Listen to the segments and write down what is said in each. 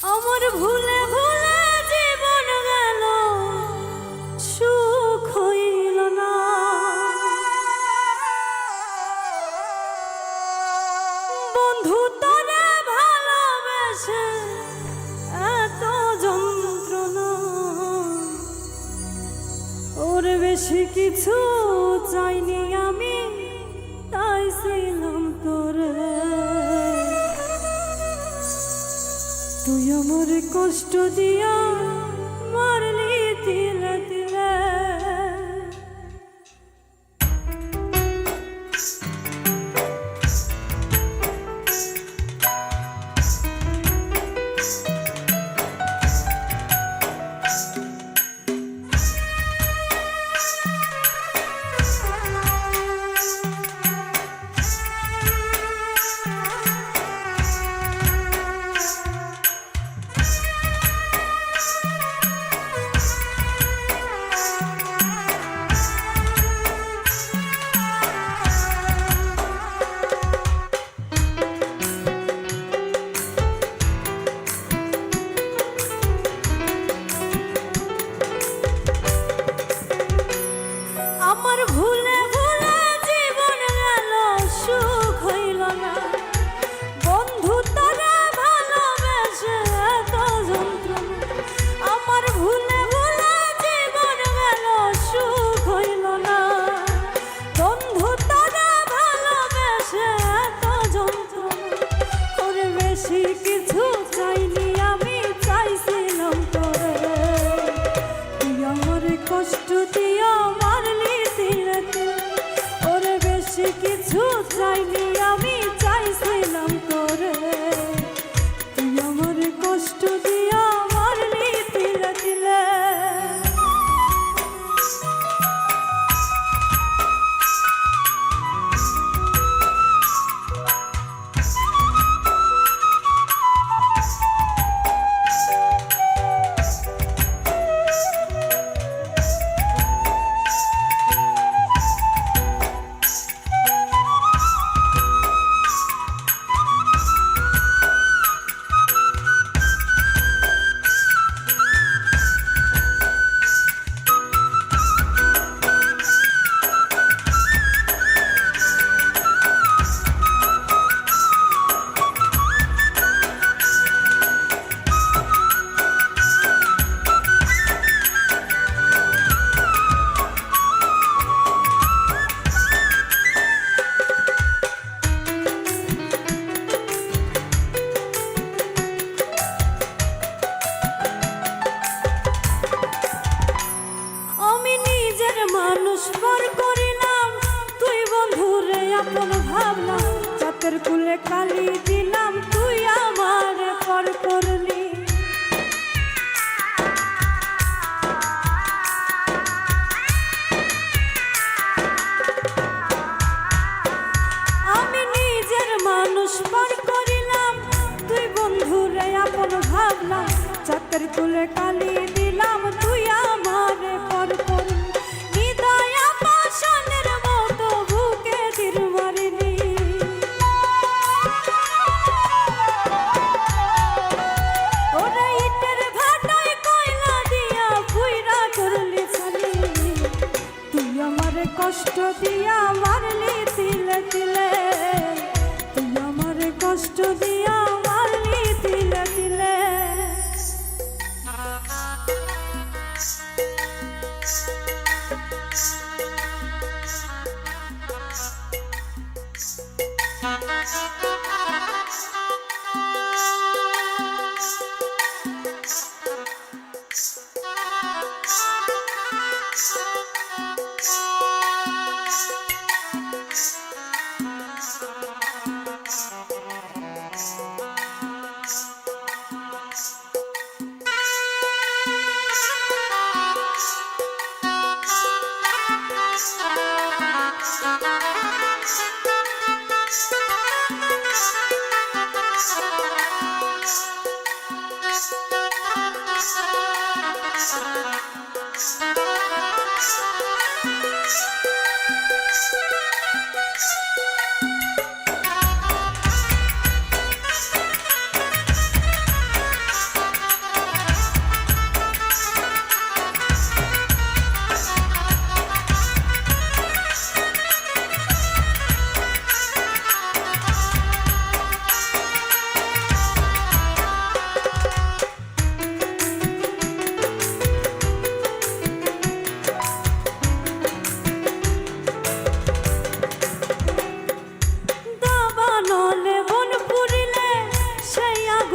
আমার ভুলে ভুলে জীবন গেল, সুখ হইল না। বন্ধু তোরে ভালোবেসে এত যন্ত্রণা, ওর বেশি কিছু চাইনি আমি, তাই ছিলাম তোরে। তুই আমার কষ্ট দিয়া মারলি তিলে তিলে। আমার ভুলে ভুলে জীবন গেল, সুখ হইল না। বন্ধু তোরে ভালোবেসে এত যন্ত্রণা, আমার ভুলে ভুলে জীবন গেল, সুখ হইল না। বন্ধু তোরে ভালোবেসে এত যন্ত্রণা, ওর বেশি কিছু চাইনি আমি, চাইছিলাম তোরে। তুই আমার কষ্ট দিয়া মারলি তিলে তিলে, ওর বেশি কিছু চাইনি আমি, চাইছিলাম তোরে। তুই আমার কষ্ট দিয়া মারলি তিলে তিলে। মানুষ পর করিলাম, তুই বন্ধুরে আপন ভাবলাম, চাতের কুলে কালি দিলাম, তুই আমার পর করলি। আমি নিজের মানুষ পর করিলাম, তুই বন্ধুরে আপন ভাবলাম, চাতের কুলে কালি দিলাম, তুই আমার পর করলি। কষ্ট দিয়া মারলি তিলে তিলে, তুই আমার কষ্ট দিয়া মারলি তিলে তিলে।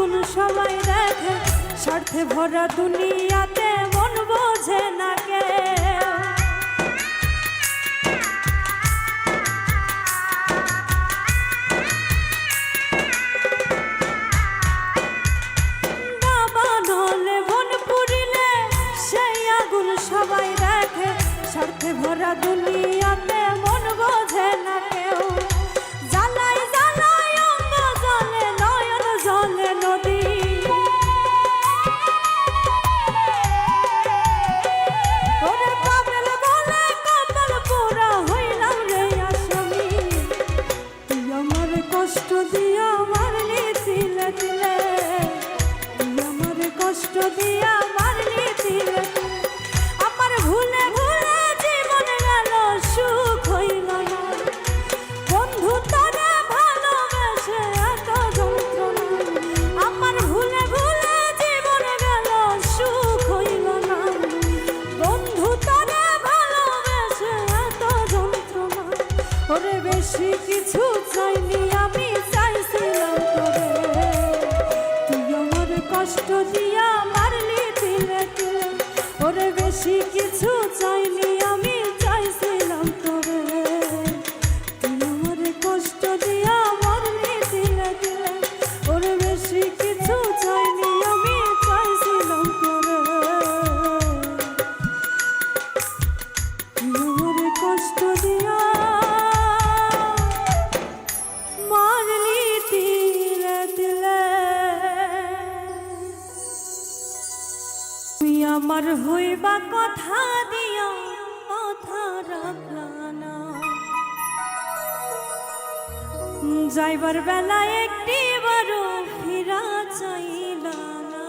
আগুন সবাই দেখে, স্বার্থে ভরা দুনিয়াতে মন বোঝে না কেউ। বাবা নলে মন পুরিলে সেই আগুন সবাই দেখে, স্বার্থে ভরা দুনিয়াতে মন বোঝে না কেউ। জ্বালাই জ্বালাই অঙ্গ জ্বলে, নয়ন জ্বলে নদী। ওরে পাগল বলে কপাল পোড়া হইলাম রে আসামি। তুই আমার কষ্ট দিয়া মারলি তিলে তিলে, তুই আমার কষ্ট দিয়া মারলি তিলে তিলে। আমার ভুলে ভুলে জীবন গেল, সুখ হইল না। বন্ধু তোরে ভালোবেসে এত যন্ত্রণা, আমার ভুলে ভুলে জীবন গেল, সুখ হইল না। বন্ধু তোরে ভালোবেসে এত যন্ত্রণা। ওরে বেশি কিছু চাইনি আমি, চাইছিলাম তোরে। তুই আমার কষ্ট দিয়া মারলি তিলে তিলে। ওরে বেশি কিছু চাইনি আমি, চাইছিলাম তোরে। তুই আমার কষ্ট দিয়া মারলি তিলে তিলে। ওরে বেশি কিছু চাইনি আমি, চাইছিলাম তোরে। তুই আমার কষ্ট দিয়া মারলি তিলে তিলে। তুই আমার হইবা কথা দিয়া কথা রাখলা না, যাইবার বেলা একটি বারো ফিরা চাইলা না।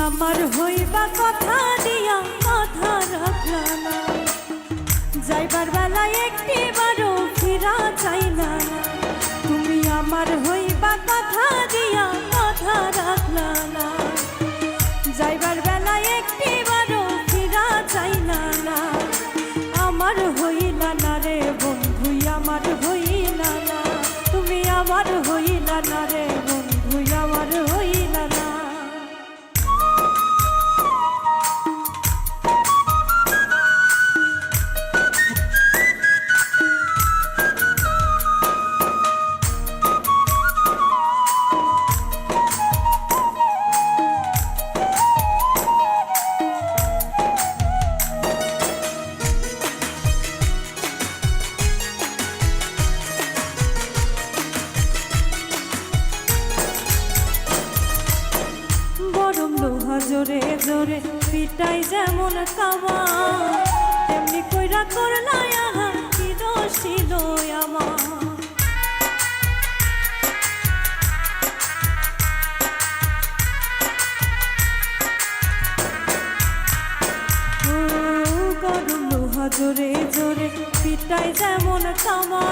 আমার হইবা কথা দিয়া কথা রাখলা না, যাইবার বেলা একটি বারো ফিরা চাইলা না। তুমি আমার হইবা কথা দিয়া কথা রাখলা না, যাইবার বেলা একটি বারো ফিরা চাইলা না। আমার হইলা না রে বন্ধু, আমার হইলা না। তুমি আমার হইলা না রে বন্ধু, আমার হইলা না। জোরে জোরে পিটাই যেমন কামা, তেমনি কইরা করলা আহার কি দোষ ছিল আমার। গরম লোহা জোরে জোরে পিটাই যেমন কামা,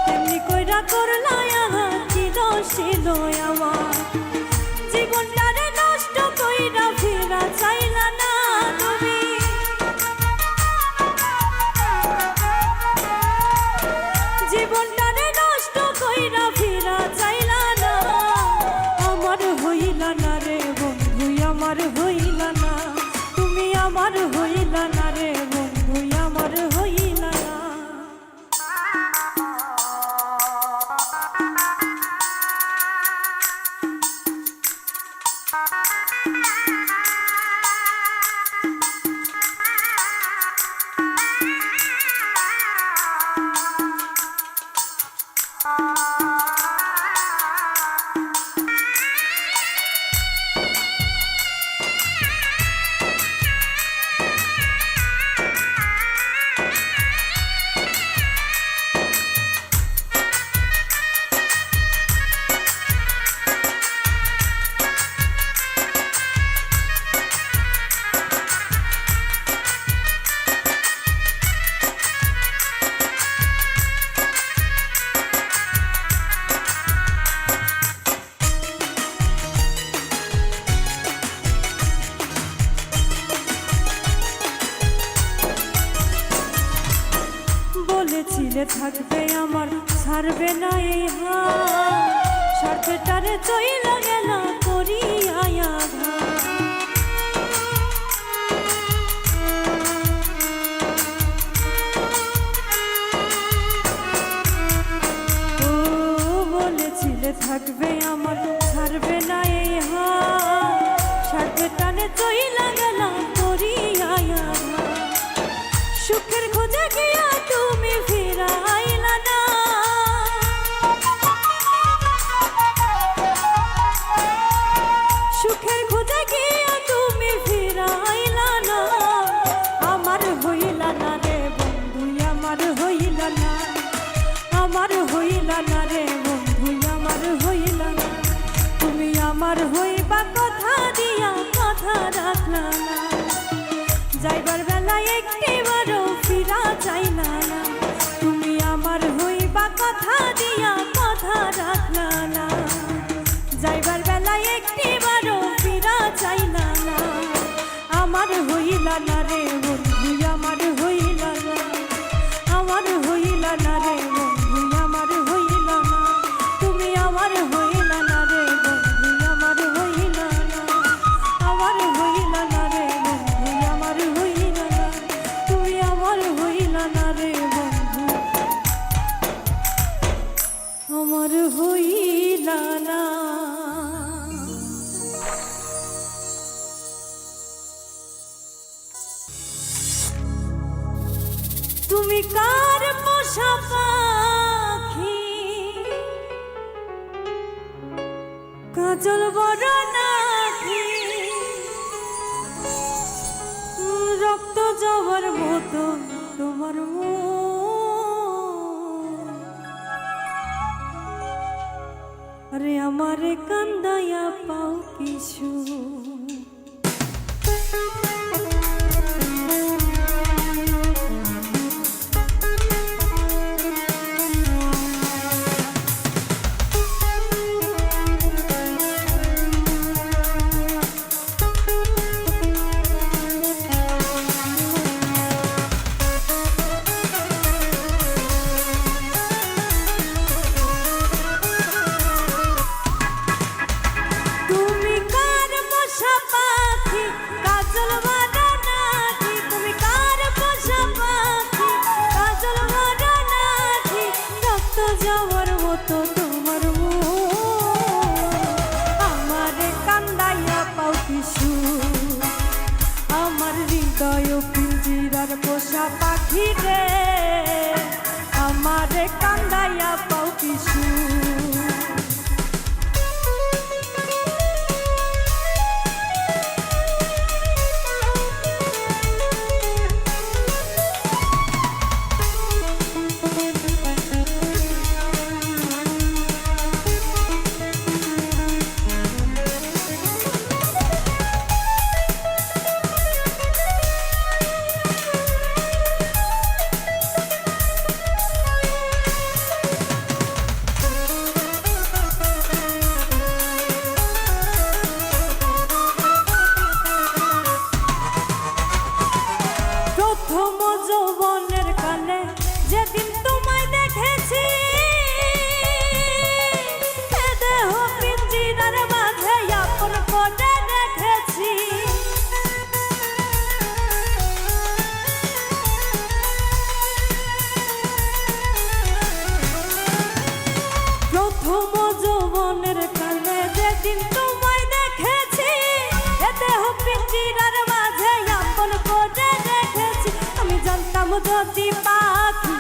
তেমনি কইরা করলা আহার কি দোষ ছিল আমার। জীবনটারে নষ্ট কইরা ফিরা চাইলা না তুমি, জীবনটারে নষ্ট কইরা ফিরা চাইলা না। আমার হইলা না রে বন্ধু, আমার হইলা না। তুমি আমার হইলা না রে বন্ধু, আমার হইলা না। ছিলে থাকবে আমার, ছাড়বে না এই হাত, স্বার্থটারে চইলা গেল করিয়া আঘাত। থাকবে আমার, ছাড়বে না এই হাত, স্বার্থটারে চইলা গেল করিয়া আঘাত। সুখের খোঁজে গিয়া তুমি ফিরাইলা না, সুখের খোঁজে গিয়া তুমি ফিরাইলা না। আমার হইলা না রে বন্ধু, আমার হইলা না, আমার হইলা না রে বন্ধু, আমার হইলা না। তুমি আমার হইবা কথা দিয়া কথা রাখলা না, যাইবার বেলায় একটিবারও ফিরা চাইলা না। তুমি আমার হইবা কথা দিয়া কথা রাখলা না, যাইবার বেলায় একটিবারও ফিরা চাইলা না। আমার হইলা না রে বন্ধু, আমার হইলা না, আমার হইলা না রে বন্ধু, আমার হইলা না। তুমি আমার হইলা না রে বন্ধু, আমার হইলা না, আমার হইলা না রে বন্ধু, আমার হইলা না। তুমি আমার হইলা না রে বন্ধু, আমার হইলা না। তুমি কার পোষা পাখি, কাজল বড় নাকি, রক্ত জবার মতো তোমার আরে আমারে কান্দাইয়া পাও কিছু। পোষা পাখি রে আমারে কান্দাইয়া পাও কিছু। প্রথম যৌবনের কালে যেদিন তোমায় দেখেছি, দেহ পিঞ্জিরার মাঝে আপন করে রেখেছি। প্রথম যৌবনের কালে যেদিন তোমায় দেখেছি, দেহ পিঞ্জিরার মাঝে আপন করে রেখেছি। আমি জানতাম যদি পাখি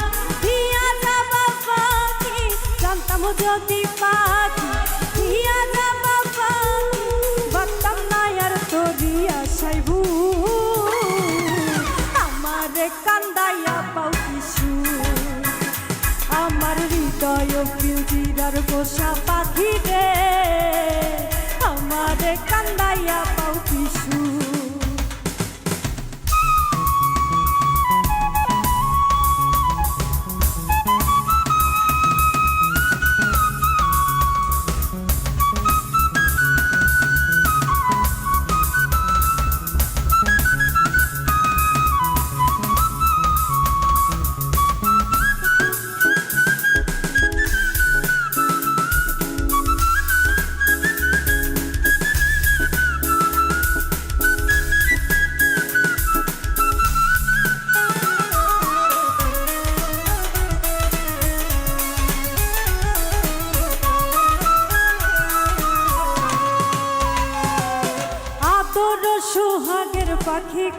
দিয়া যাবা পাখি, জানতাম যদি পাখি দিয়া যাবা পাখি, ভাবতাম না আর তোরি আশাই ভুল। আমারে কান্দাইয়া পাও কিছু, আমার হৃদয় পিঞ্জিরার পোষা পাখি রে আমারে কান্দাইয়া পাও কিছু।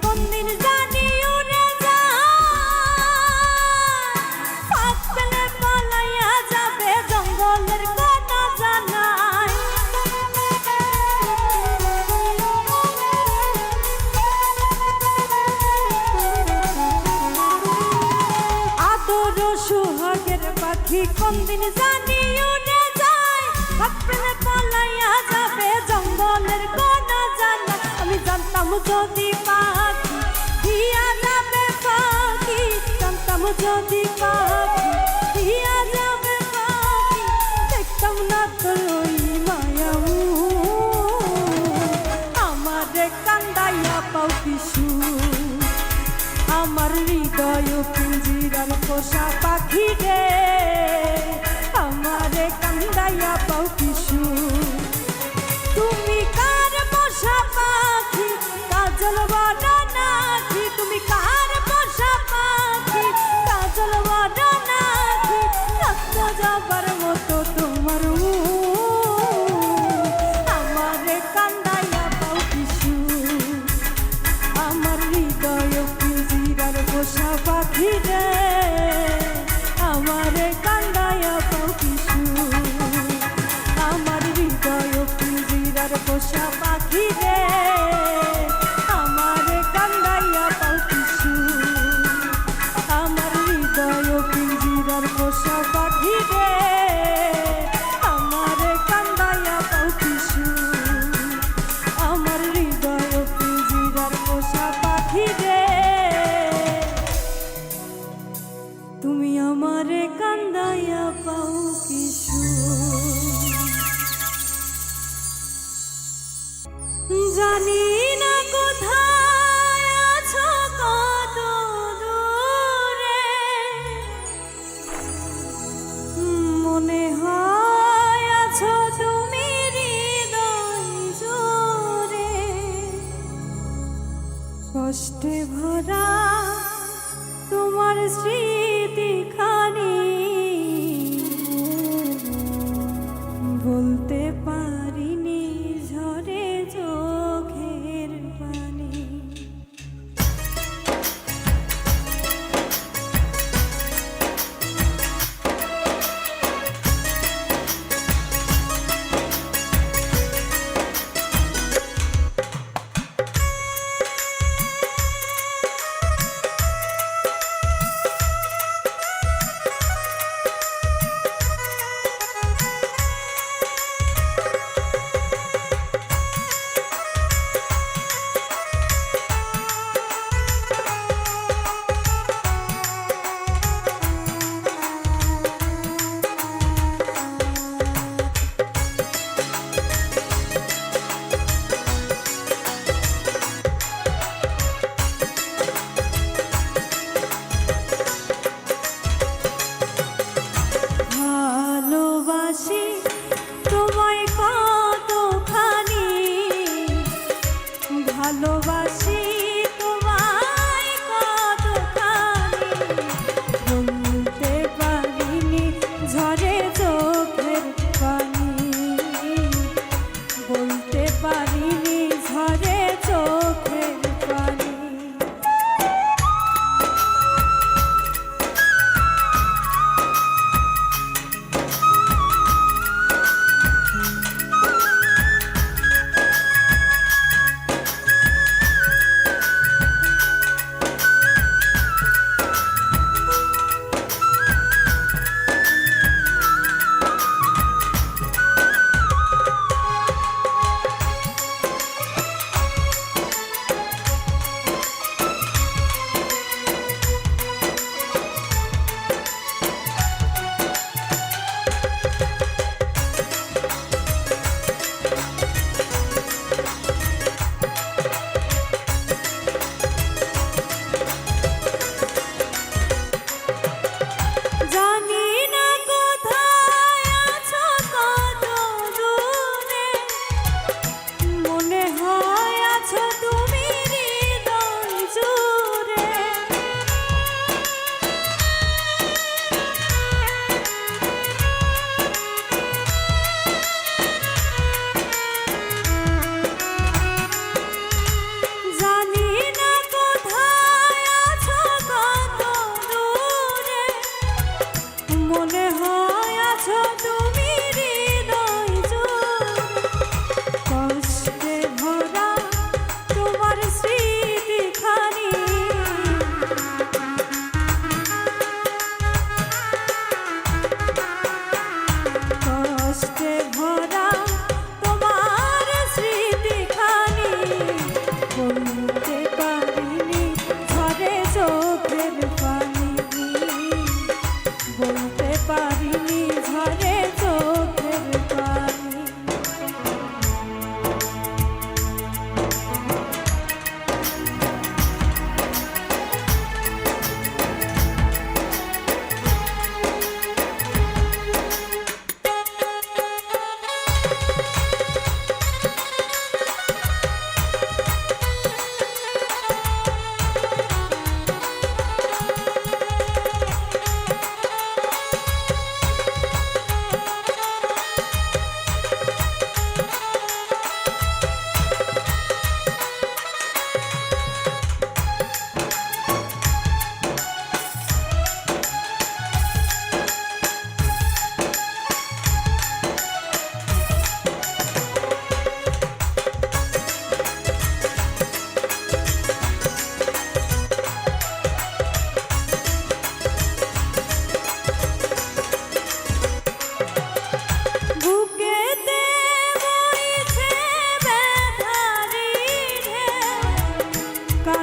কোন দিন জানি উড়ে যায়, ফাঁক পেলে পালাইয়া যাবে জঙ্গলের কথা জানায়। আদর সুহাগের পাখি কোন দিন জানি উড়ে যায়, ফাঁক পেলে পালাইয়া যাবে জঙ্গলের কথা জানায়। আমি জানতাম যদি পাখি দিয়া যাবে পাখি, জানতাম যদি পাখি দিয়া যাবে পাখি, দেখতাম না তোর ওই মায়া আমারে কান্দাইয়া পাও কিশু। আমার হৃদয় পিঞ্জিরার পোষা পাখি রে, আমারে কান্দাইয়া পাও কিশু। তুমি কার পোষা পাখি কাজল বড় নাকি, তুমি কার পোষা পাখি কাজল বড় নাকি, রক্ত যাবার মতো তোমার আমারে কান্দাইয়া পাও কিশু। আমার হৃদয় পিঞ্জিরার পোষা পাখি রে, আমারে কান্দাইয়া পাও কিশু। আমার হৃদয় পিঞ্জিরার পোষা পাখি রে, আমারে কান্দাইয়া পাও কিশু। আমার হৃদয় পিঞ্জিরার পোষা পাখি রে, আমারে কান্দাইয়া পাও কিশু। আমার হৃদয় পিঞ্জিরার পোষা পাখি রে, তুমি আমারে কান্দাইয়া পাও কিশু। জানি না কোথায় আছো কত দূরে, মনে হয় আছো তুমি হৃদয় জুড়ে, কষ্টে ভরা তোমার স্মৃতিখানি বলতে পারিনি ঝরে চোখের পানি।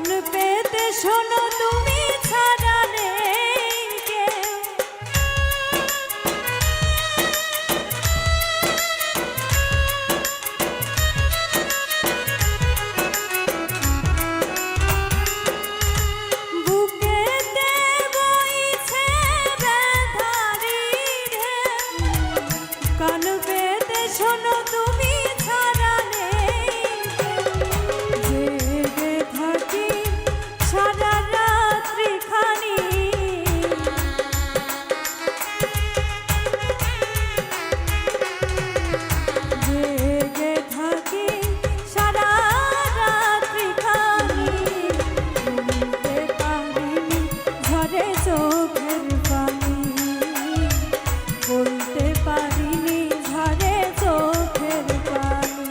কান পেতে শোনো তুমি ছাড়া নেই কেউ। বুকেতে বইছে ব্যথারি ঢেউ, কান পেতে শোনো তুমি ছাড়া নেই কেউ। জেগে থাকি সারা রাত্রি খানি, জেগে থাকি সারা রাত্রি খানি, বলতে পারিনি ঝরে চোখের পানি, বলতে পারিনি ঝরে চোখের পানি।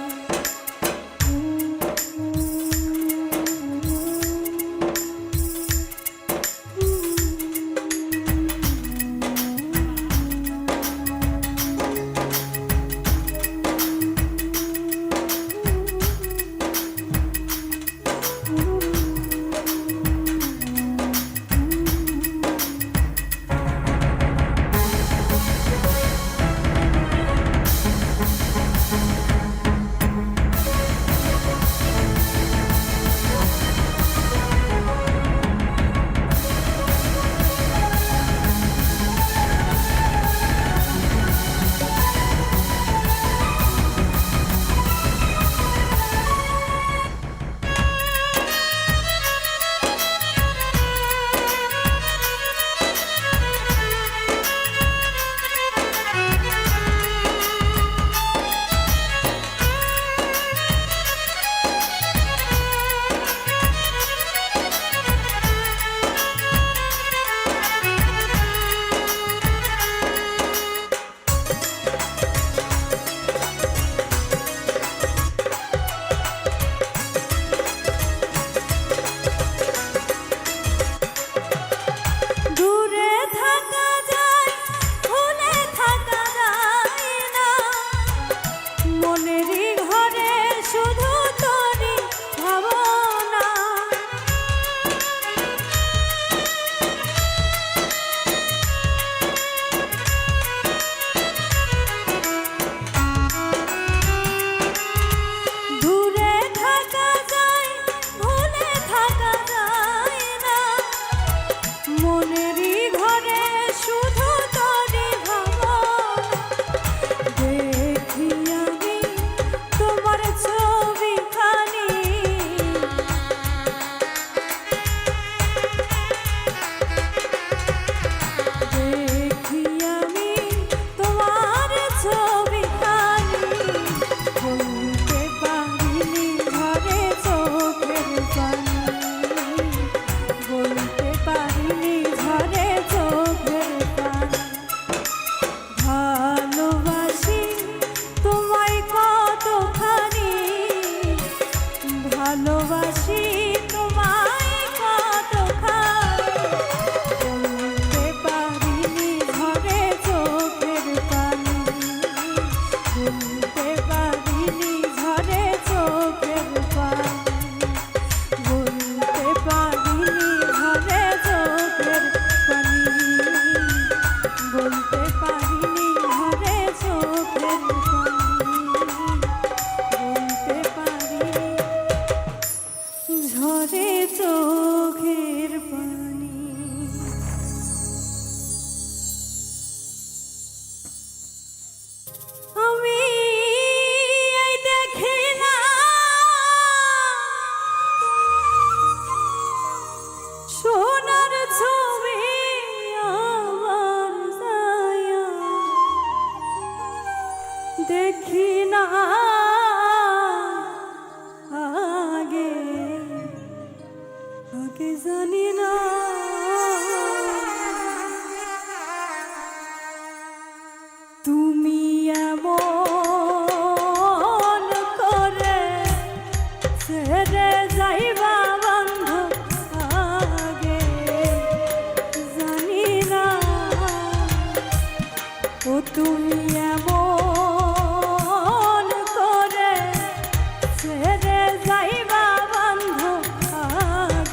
দূরে থাকা যায়, ভুলে থাকা যায় না, মনেরই ঘরে শুধু তোরই ভাবনা। দূরে থাকা যায়, ভুলে থাকা যায় না, মনেরই ঘরে শুধু তোরই ভাবনা। দেখি আমি তোমার ছবিখানি, দেখি আমি তোমার ছবিখানি, বলতে পারিনি ঝরে চোখের পানি, বলতে পারিনি ঝরে চোখের পানি। ভালোবাসি তোমায় কতখানি, ভালোবাসি তোমায় কতখানি, বলতে পারিনি ঝরে চোখের পানি, বলতে পারিনি ঝরে চোখের পানি, বলতে পারিনি ঝরে চোখের পানি, বলতে পারিনি ঝরে চোখের পানি, বলতে পারিনি ঝরে চোখের পানি। আমি এই দেখিলাম সোনার ছবি আমার ছায়া, দেখি না আগে, আগে জানি না তুমি এমন করে ছেড়ে যাইবা বন্ধু, আগে জানি না। ও তুমি এমন করে ছেড়ে যাইবা বন্ধু, আগে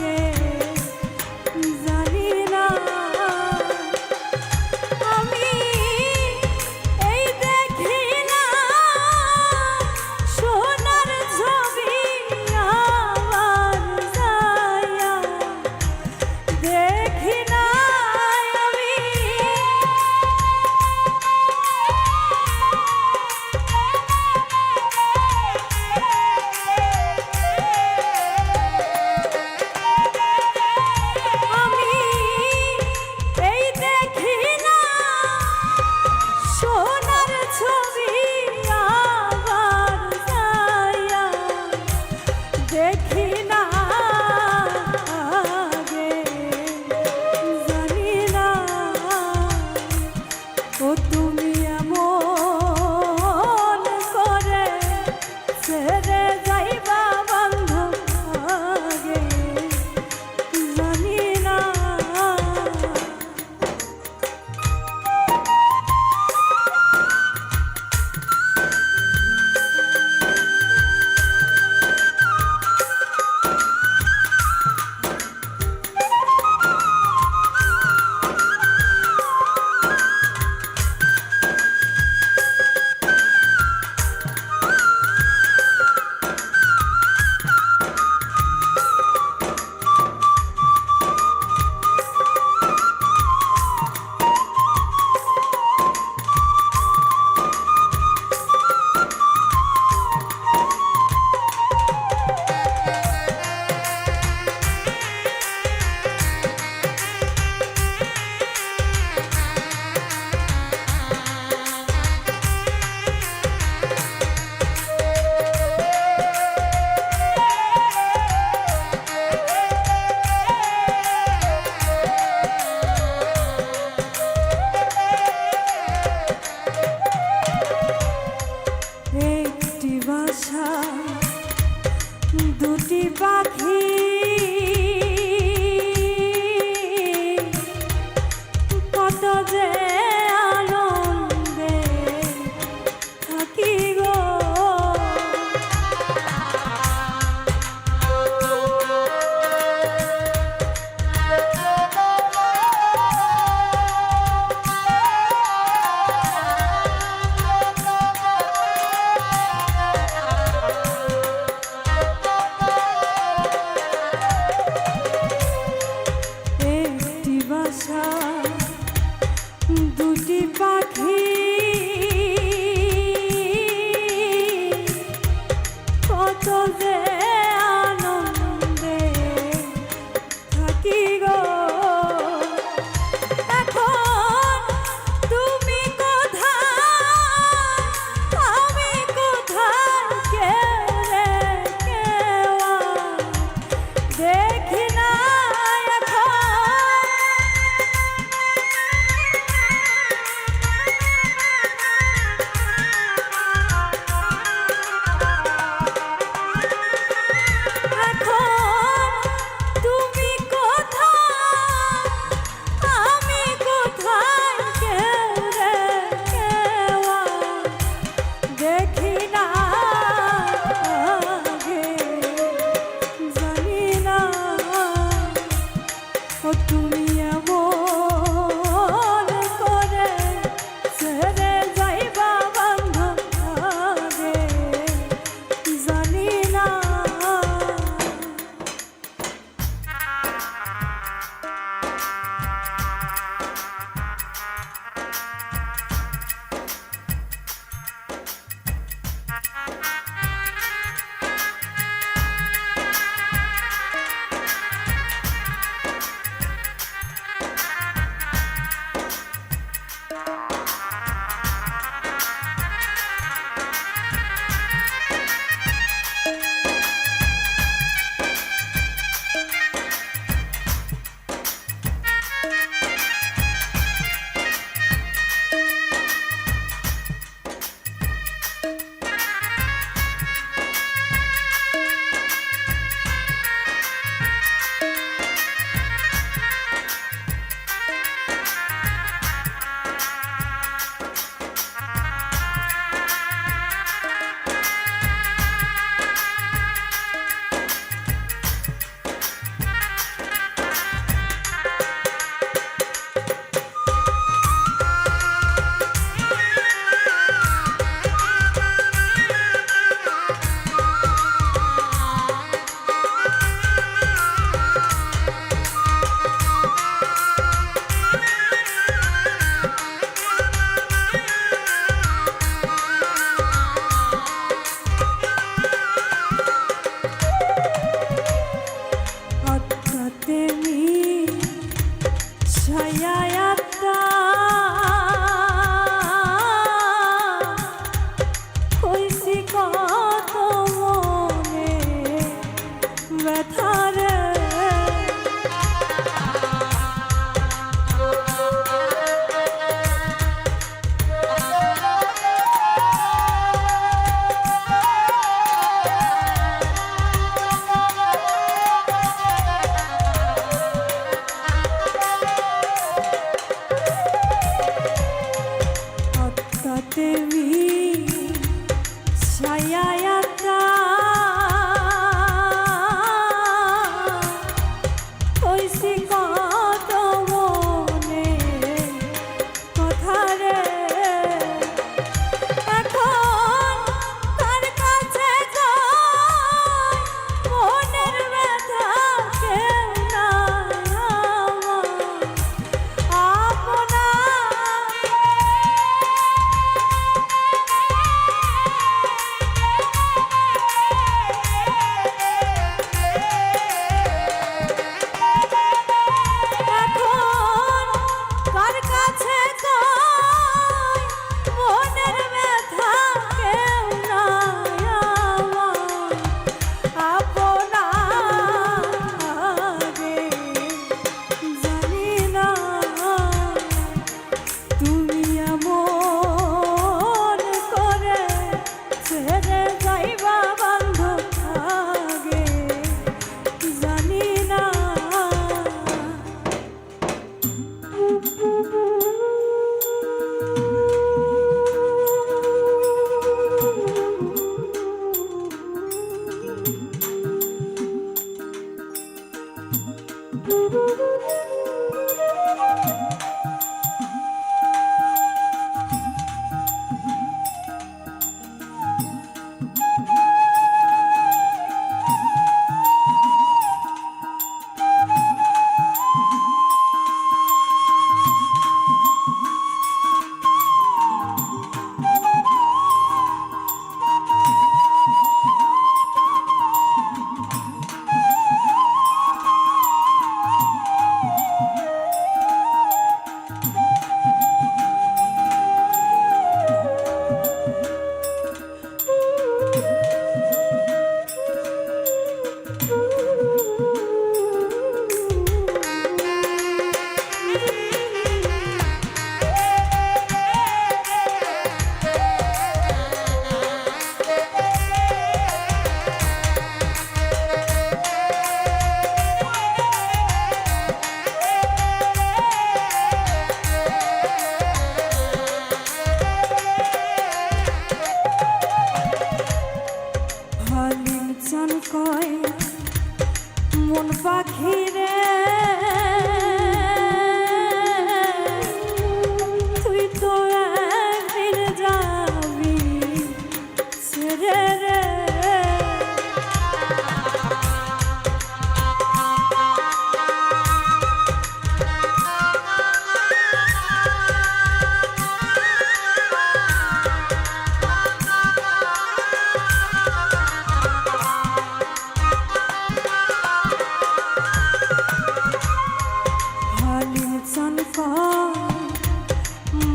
ও তুমি এমন করে ছেড়ে যাইবা বান্ধব আগে জানি না।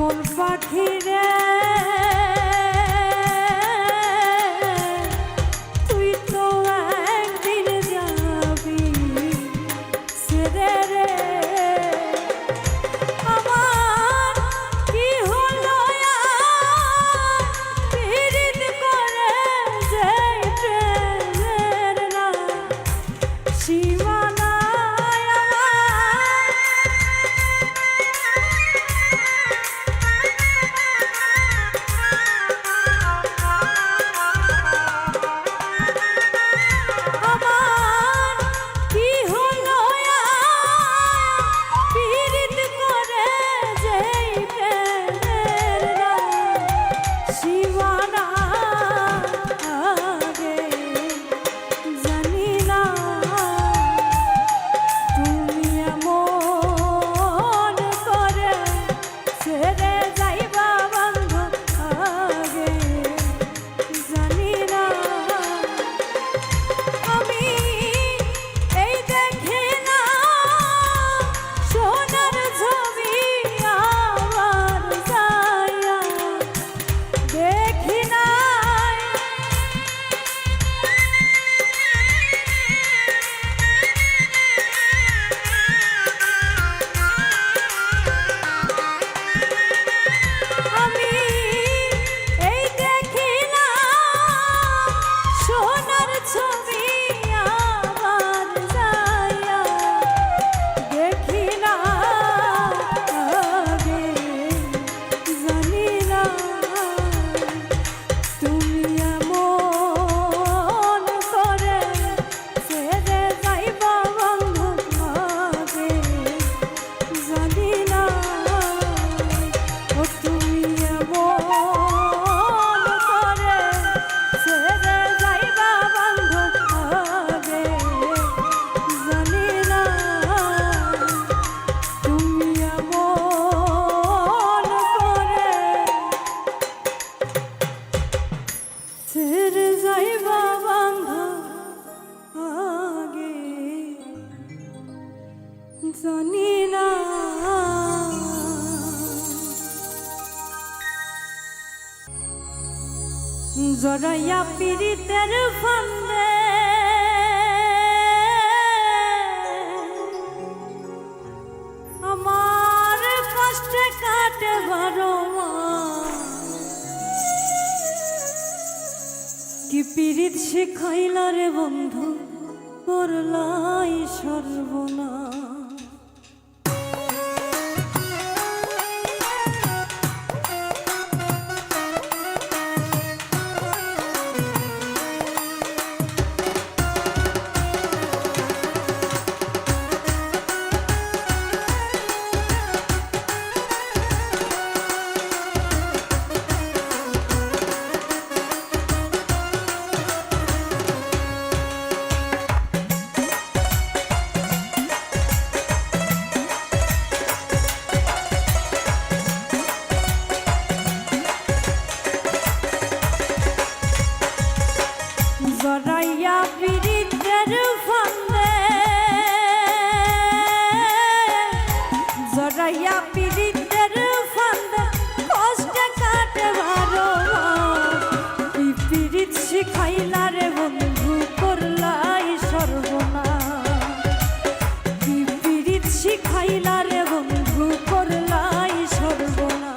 মন পাখি রে তুই তো একদিন যাবি ছেড়ে রে আমার কি হলো পীড়িত করে যে প্রেমের না সীমানা জানি না জড়াইয়া পীড়িতের ফান্দে আমার কষ্টে কাটে বারো কি পীড়িত শিখাইলা রে বন্ধু করলাই সর্বনাশ জড়াইয়া পীড়িতের ফান্দে জড়াইয়া পীড়িতের ফান্দে কষ্টে কাটে বারো কি পীড়িত শিখাইলা রে বন্ধু করলাই সর্বনাশ কি পীড়িত শিখাইলা রে বন্ধু করলাই সর্বনাশ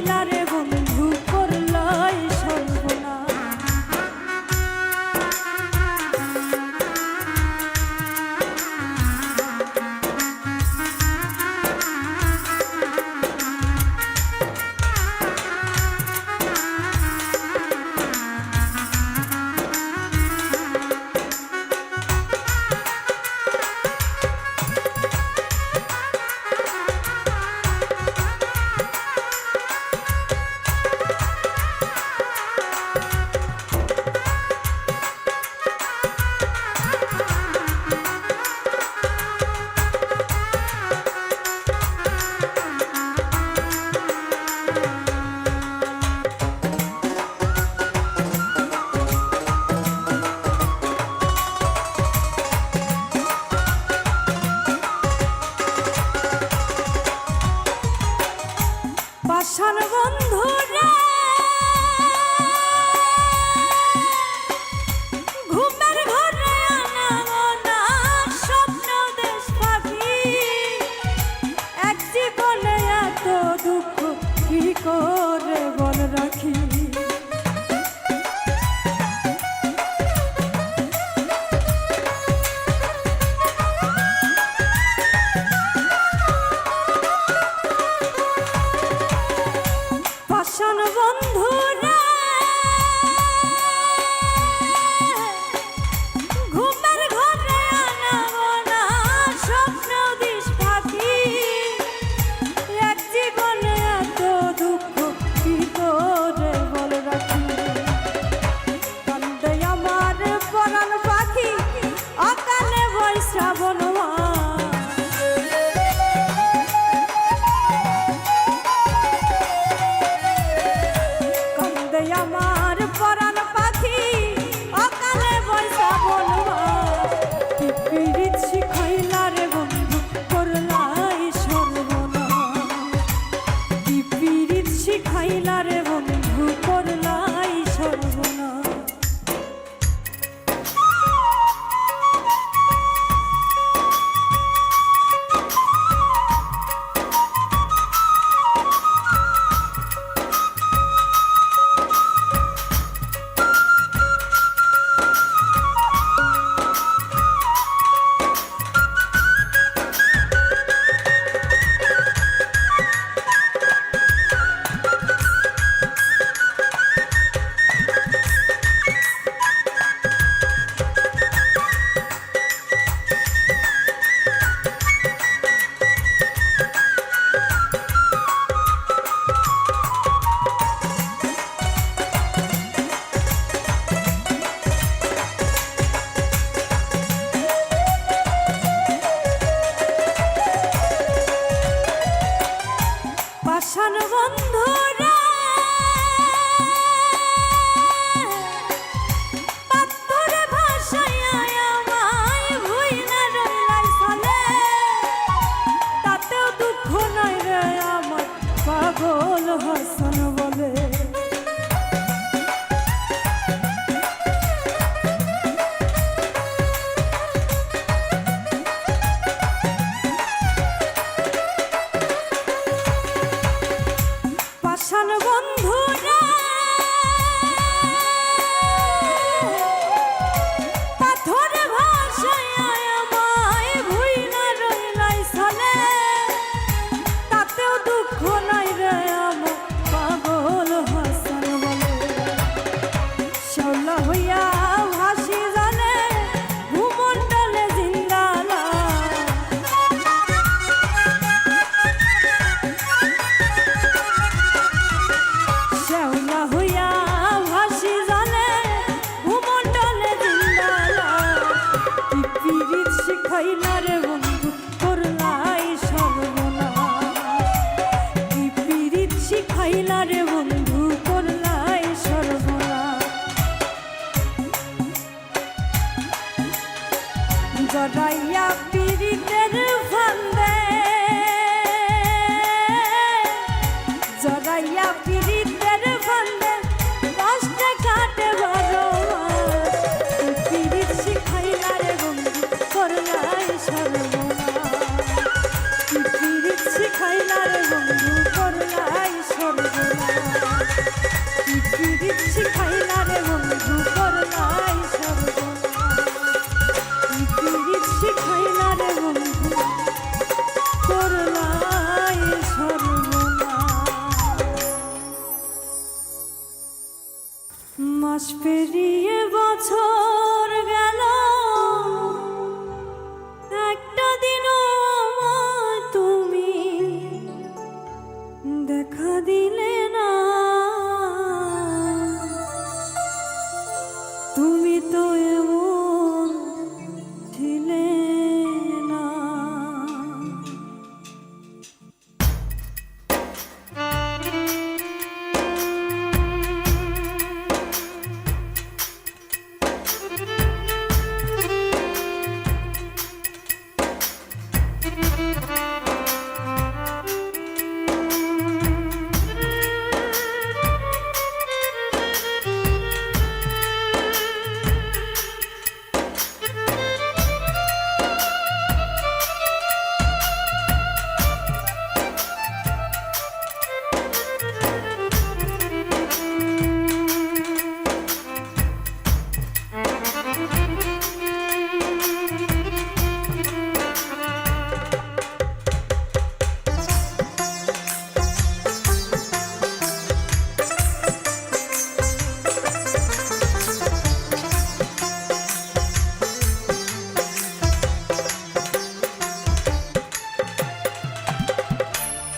শিখাইলা রে বন্ধু করলাই সর্বনাশ। পাষাণ বন্ধু রে ঘুমের ঘরে আনাগোনা স্বপ্ন দেশ পাখি, এক জীবনে এত দুঃখ কি করে বল রাখি। পাষাণ বন্ধু রে ঘুমের ঘরে আনাগোনা স্বপ্ন দিস পাখি, এক জীবনে এত দুঃখ কি করে বল রাখি। কান্দে আমার পরাণ পাখি অকালে বই শ্রাবণ আমার পরাণ পাখি অকালে বৈশা বলবা, কি পীড়িত শিখাইলা রে বন্ধু করলাই সর্বনাশ। কি পীড়িত শিখাইলা রে বন্ধু করলাই সর্বনাশ। পাষাণ বন্ধু রে পাথরে ভাসাইয়া আমায় ভুইলা রইলাই চলে, তাতেও দুঃখ নাই রে আমার পাগল হাসান বলে। পাষাণ বন্ধু রে পাথরে ভাসাইয়া আমায় ভুইলা রইলাই চলে, তাতেও দুঃখ নাই রে আমার পাগল হাসান বলে। শ্যাওলা হইয়া ভাসি জানে ভূমণ্ডলে জিন্দালা, শ্যাওলা হইয়া ভাসি জানে ভূমণ্ডলে জিন্দালা। কি পীড়িত শিখাইলা রে বন্ধু করলাই সর্বনাশ। কি পীড়িত শিখাইলা রে বন্ধু করলাই সর্বনাশ। জড়াইয়া পীড়িতের ফান্দে, জড়াইয়া পীড়িতের ফান্দে কষ্টে কাটে বড় মাস। পীড়িত শিখাইলা রে বন্ধু করলাই সর্বনাশ। পীড়িত শিখাইলা রে বন্ধু করলাই সর্বনাশ। মাস পেরিয়ে বছর গেল, একটা দিনও আমায় তুমি দেখা দিলে না। তুমি তো এমন ছিলে না।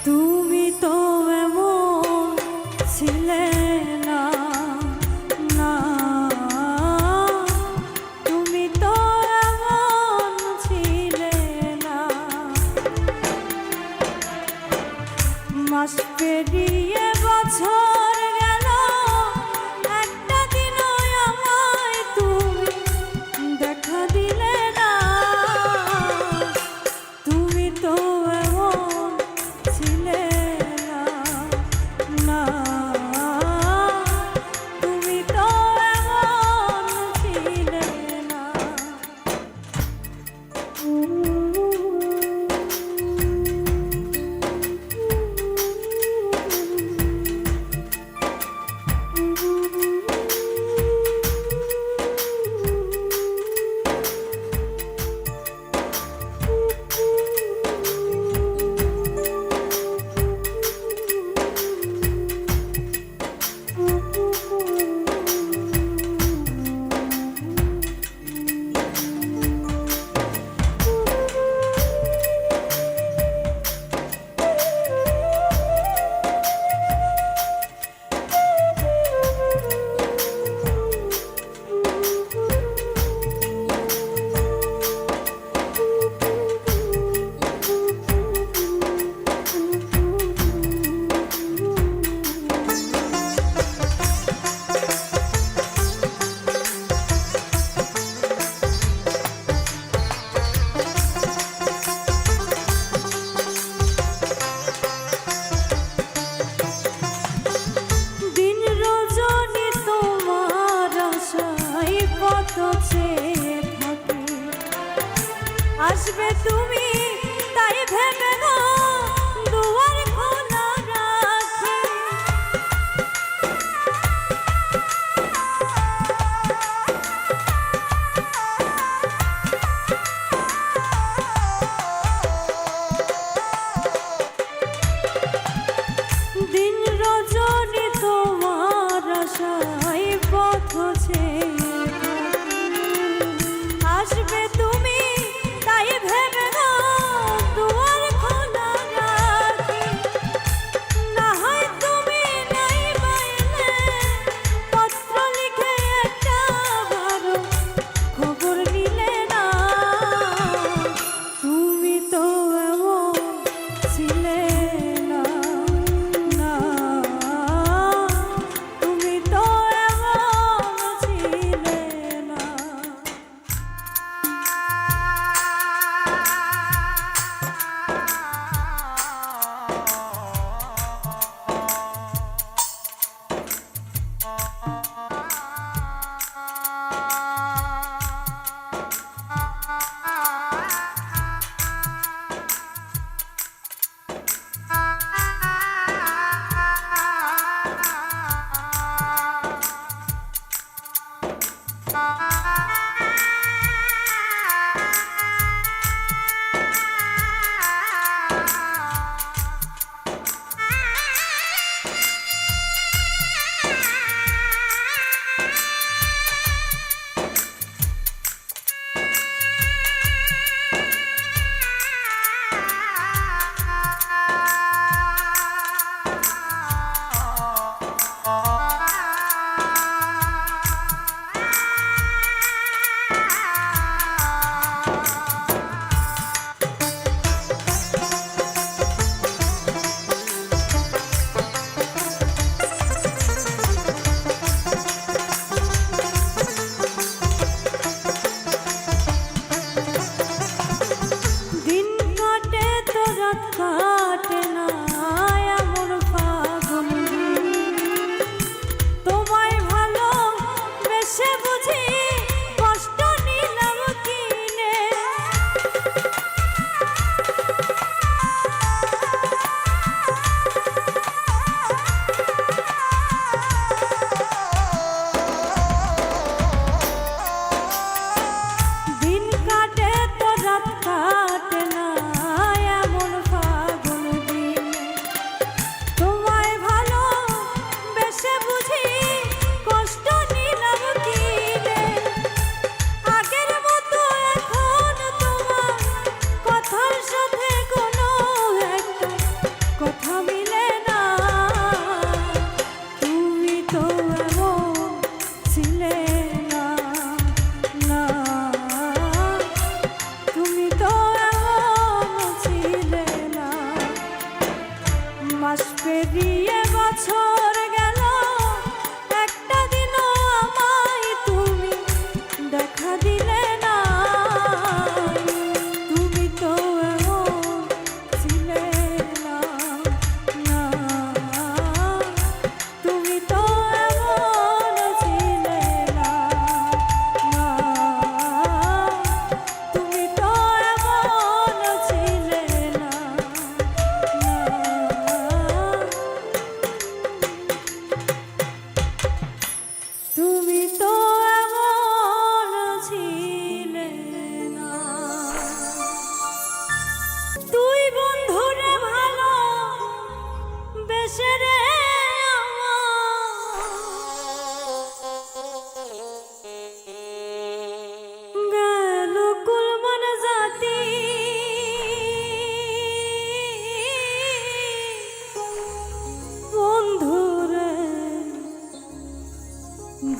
তুমি তো এমন ছিলে না, না তুমি তো এমন ছিলে না। মাস পেরিয়ে বছর গেল, একটা দিনও আমায় তুমি দেখা দিলে না। তুমি তো এমন ছিলে না, না তুমি তো এমন ছিলে না। আসবে তুমি তাই ভেবে না দুয়ার খোলা রাখি। দিন রজনী তোমার আশায় পথ ছেয়ে আসবে তুমি তাই ভেবে না দুয়ার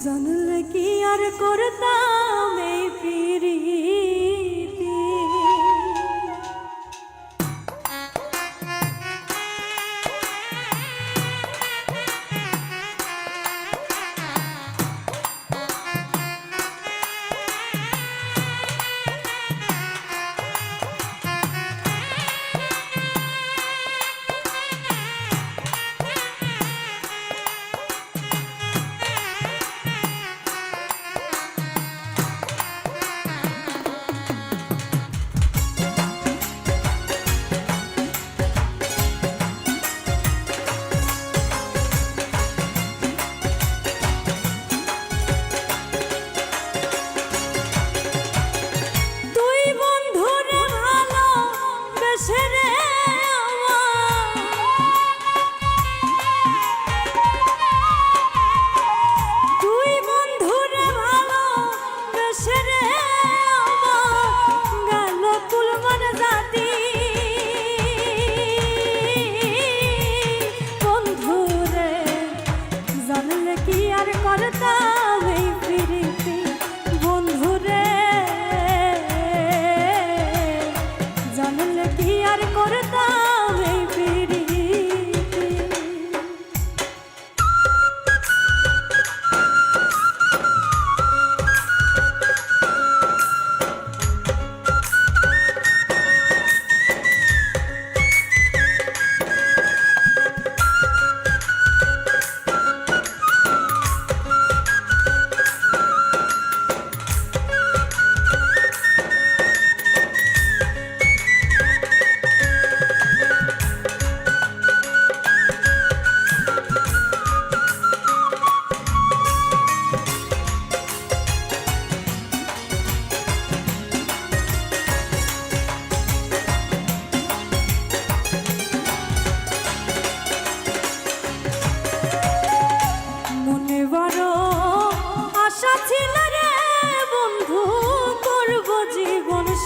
জানলে কি আর করতাম এই প্রীতি।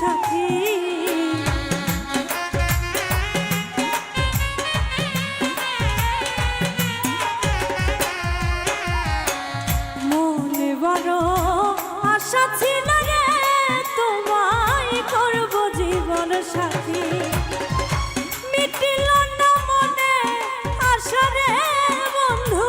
সাথী মনে বড় আশা ছিল রে তোমায় করব জীবন সাথী মিটিল না মনে আশা রে বন্ধু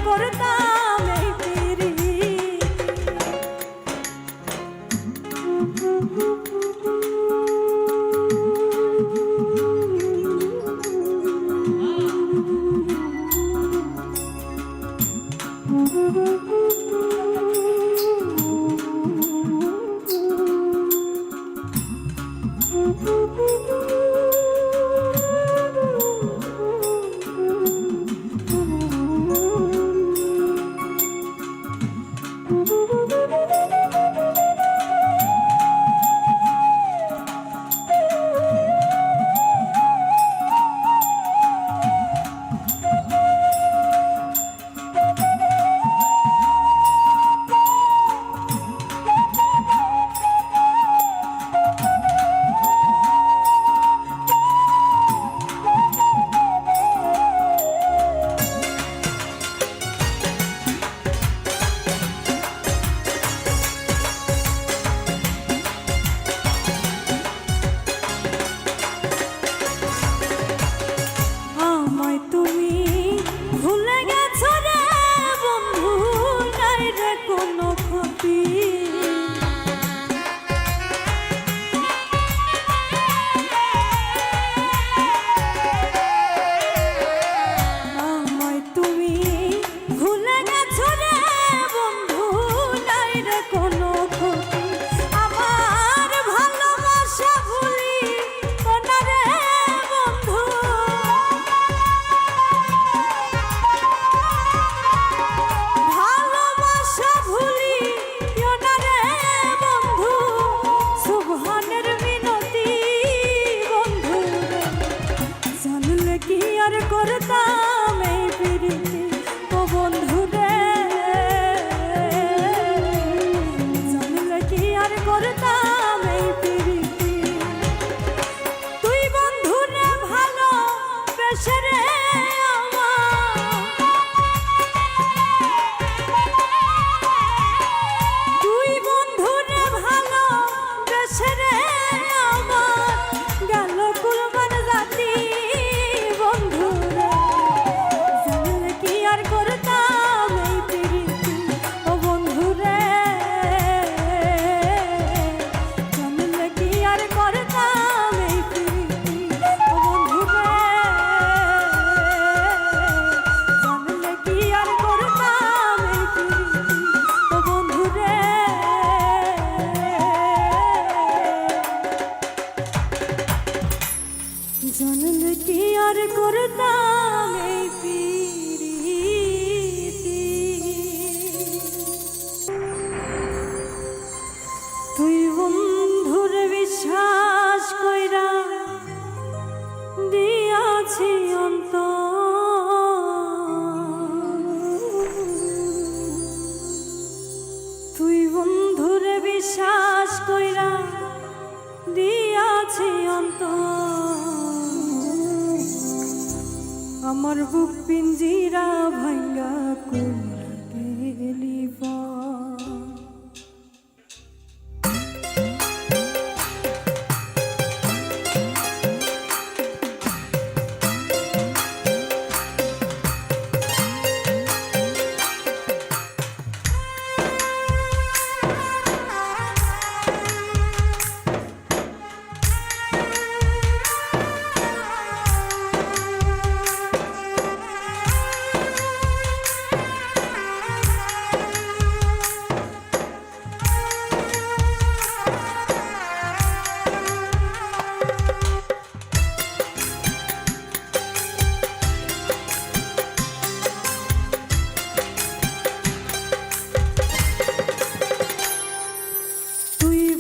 করতাম এই পিরিতি। করতাম এই পিরিতি ও বন্ধু রে, জানলে কি আর করতাম এই পিরিতি। তুই বন্ধু রে ভালো বেশে রে তুই বন্ধু রে ভালো বেশে রে আমার গেল কুরবান জাতি। বন্ধু রে জানলে কি আর করতাম এই পিরিতি ও বন্ধু রে, জানলে কি আর করতাম এই পিরিতি ও বন্ধু রে, জানলে কি আর করতাম এই পিরিতি ও বন্ধু রে। জানলে কি আর করতাম এই পিরিতি। তুই বন্ধুর বিশ্বাস কইরা দিয়াছি তুই বন্ধুর বিশ্বাস কইরা দিয়াছি আমার বুক পিঞ্জিরা ভাঙ্গা কইরা গেলি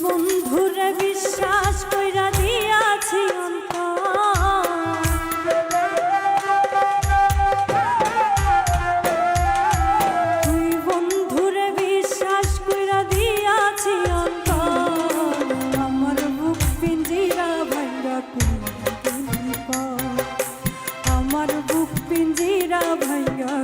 বন্ধুরে বিশ্বাস কইরা দিয়াছি তুই বন্ধুরে বিশ্বাস কইরা দিয়াছি আমার বুক পিঞ্জিরা ভাঙ্গা আমার বুক পিঞ্জিরা ভাঙ্গা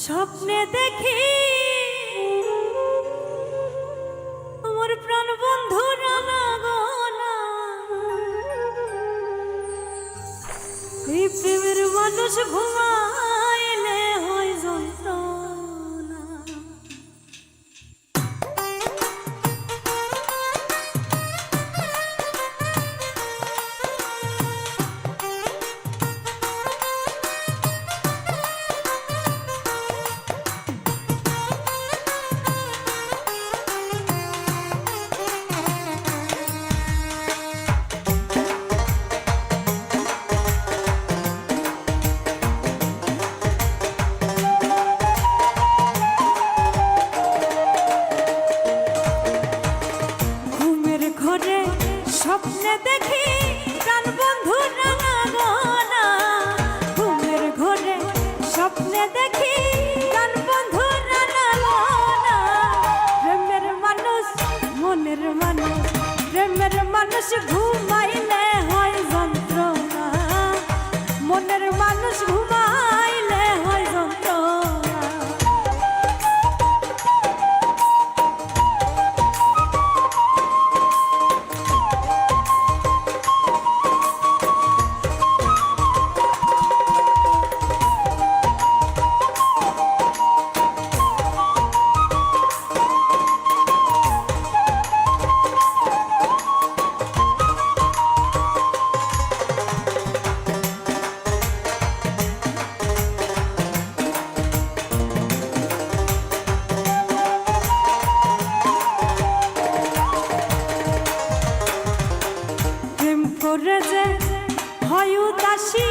স্বপ্নে দেখি আমার প্রাণ বন্ধুরা লাগোনা এই প্রেমের মানুষ ঘুমাইলে হয় যন্ত্রণা। স্বপ্নে দেখি প্রাণ বন্ধু রাঙাগোনা ঘুমের ঘরে স্বপ্নে দেখি প্রাণ বন্ধু রাঙাগোনা প্রেমের মানুষ মনের মানুষ প্রেমের মানুষ ঘুমাইলে হয় যন্ত্রণা মনের মানুষ ঘুমাইলে হয় যন্ত্রণা। করে যে হয় উদাসী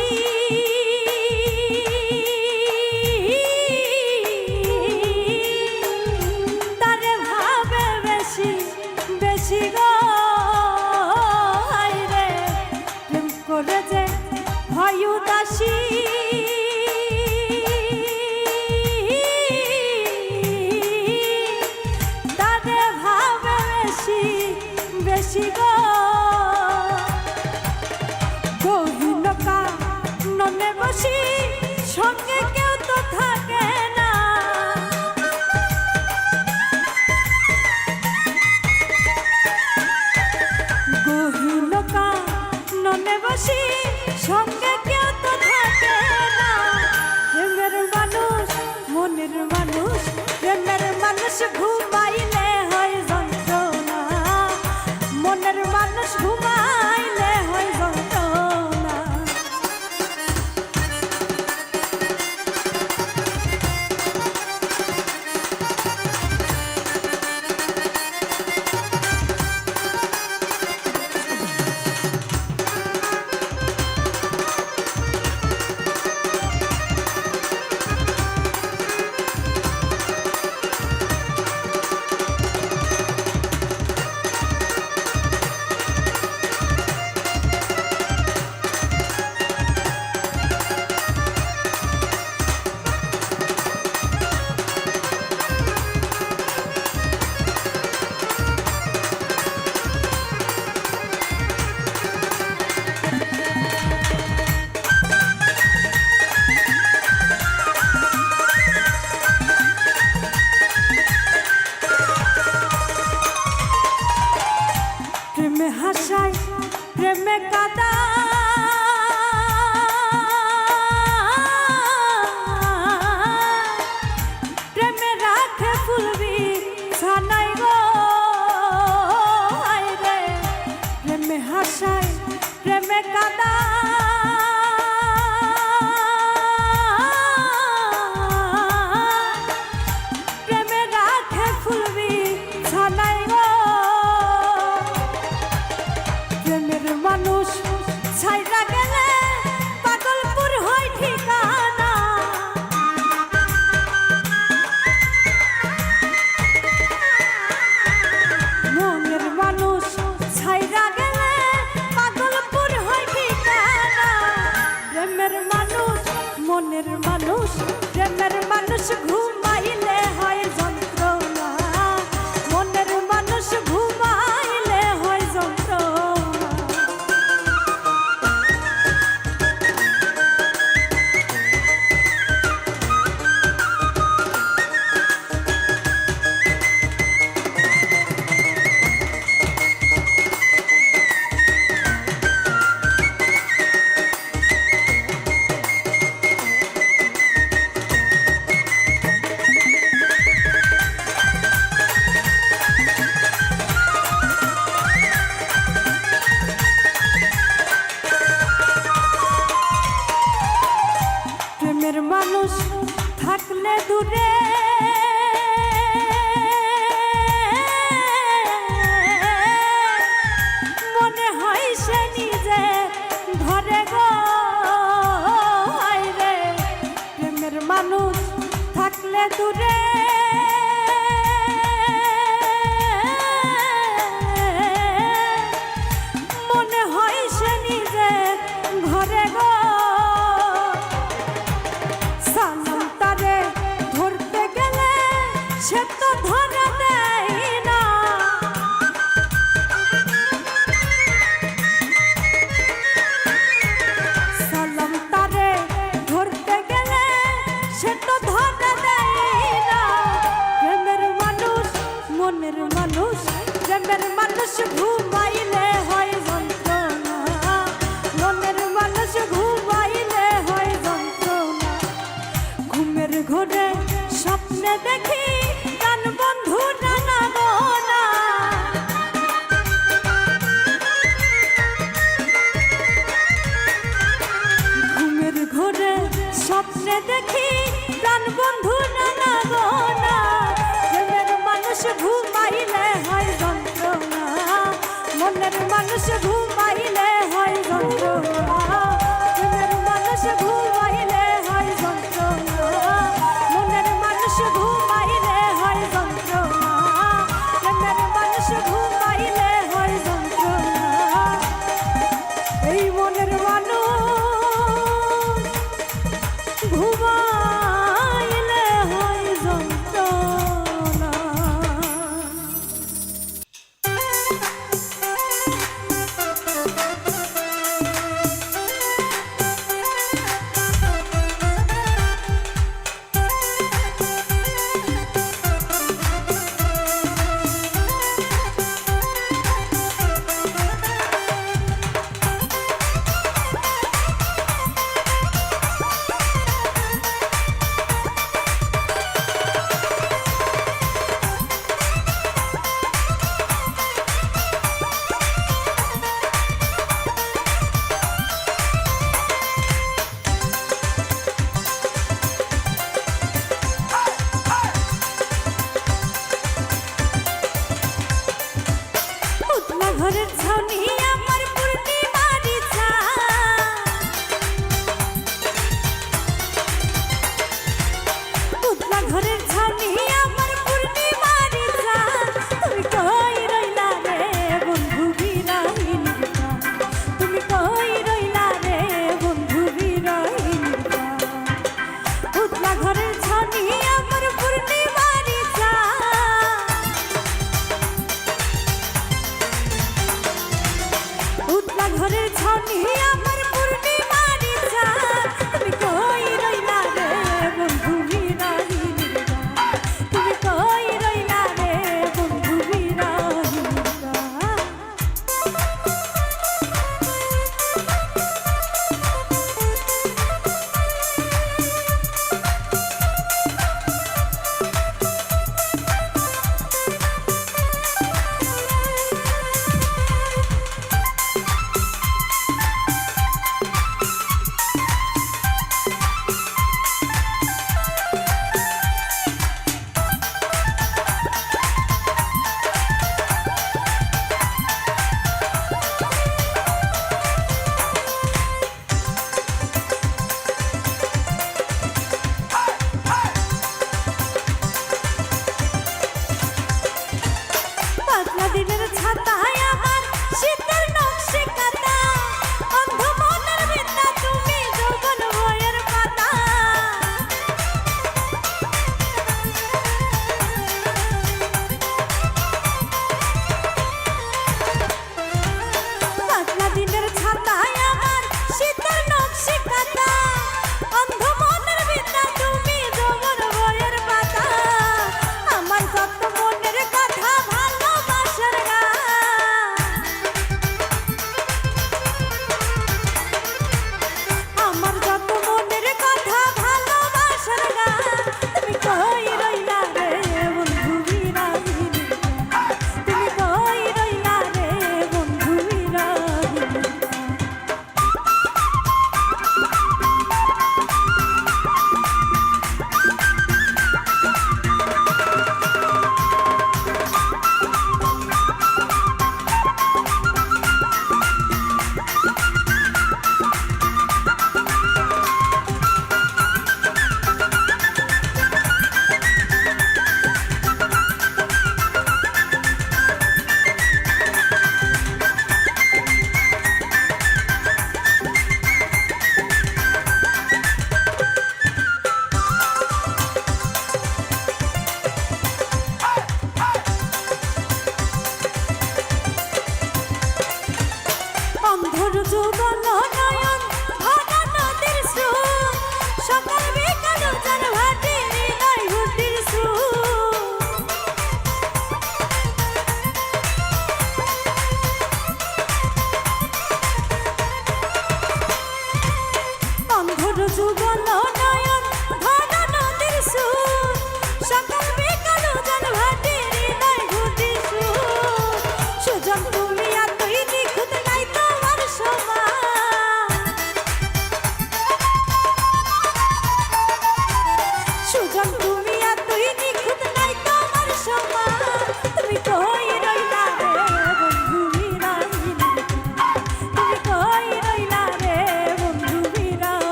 তারে ভাবে বেশি বেশি গো রে প্রেম করে যে হয় উদাসী তারে ভাবে বেশি বেশি গো গহীনকা ননে বসি সঙ্গে কেউ তো থাকে না গহীনকা ননে বসি সঙ্গে কেউ তো থাকে না প্রেমের মানুষ মনের মানুষ প্রেমের মানুষ ঘুমাইলে হয় যন্ত্রণা মনের মানুষ ঘুমাইলে হয় যন্ত্রণা। প্রেমে হাসায় প্রেমে কাদা প্রেমে রাখে ফুলবি ছানাই গো রে প্রেমে হাসায় প্রেমে কাদা প্রেমে রাখে ফুলবি ছানাই গো প্রেমের মানুষ ছাইরা গেলে পাগলপুর হয় ঠিকানা মনের মানুষ ছাইরা গেলে পাগলপুর হয় ঠিকানা প্রেমের মানুষ মনের মানুষ প্রেমের মানুষ ঘুমাইলে হয় যন্ত্রণা মনের মানুষ ঘুমাইলে হয় যন্ত্রণা। মানুষ থাকলে দূরে মনে হয় সে নিজে ঘরে গো রে। প্রেমের মানুষ থাকলে দূরে মনে হয় সে নিজে ঘরে গো। সালাম তারে ধরতে গেলে সে তো ধরে দেয় না। সালাম তারে ধরতে গেলে সে তো ধরে দেয় না। প্রেমের মানুষ মনের মানুষ প্রেমের মানুষ ঘুমাইলে হয় যন্ত্রণা। মনের মানুষ ঘুমাইলে হয় যন্ত্রণা। ঘুমের ঘোরে স্বপ্নে দেখি প্রাণ বন্ধু নানা গোনা। ঘুমের ঘোরে স্বপ্নে দেখি প্রাণ বন্ধু নানা গোনা। প্রেমের মানুষ ঘুমাইলে হয় যন্ত্রণা। মনের মানুষ ঘুমাইলে হয় যন্ত্রণা। প্রেমের মানুষ ঘুমাইলে হয় যন্ত্রণা। মনের মানুষ ঘুমাইলে হয় যন্ত্রণা। প্রেমের মানুষ ঘুমাইলে হয় যন্ত্রণা। এই মনের মানুষ ঘুমা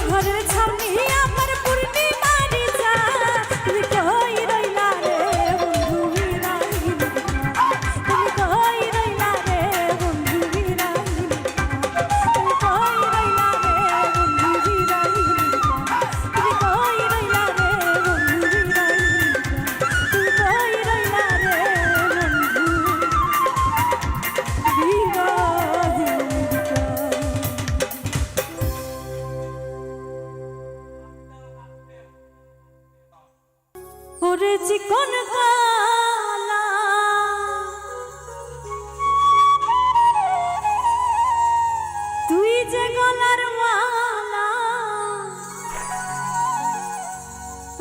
ঘরের ছাউনি আমার পূর্ণিমারি যা তুমি কই রইলা রে বন্ধু বিরাইন তুমি কই রইলা রে বন্ধু বিরাইন তুমি কই রইলা রে বন্ধু বিরাইন তুমি কই রইলা রে বন্ধু বিরাইন তুমি কই রইলা রে ওরে চিকন কালা তুই যে গলার মালা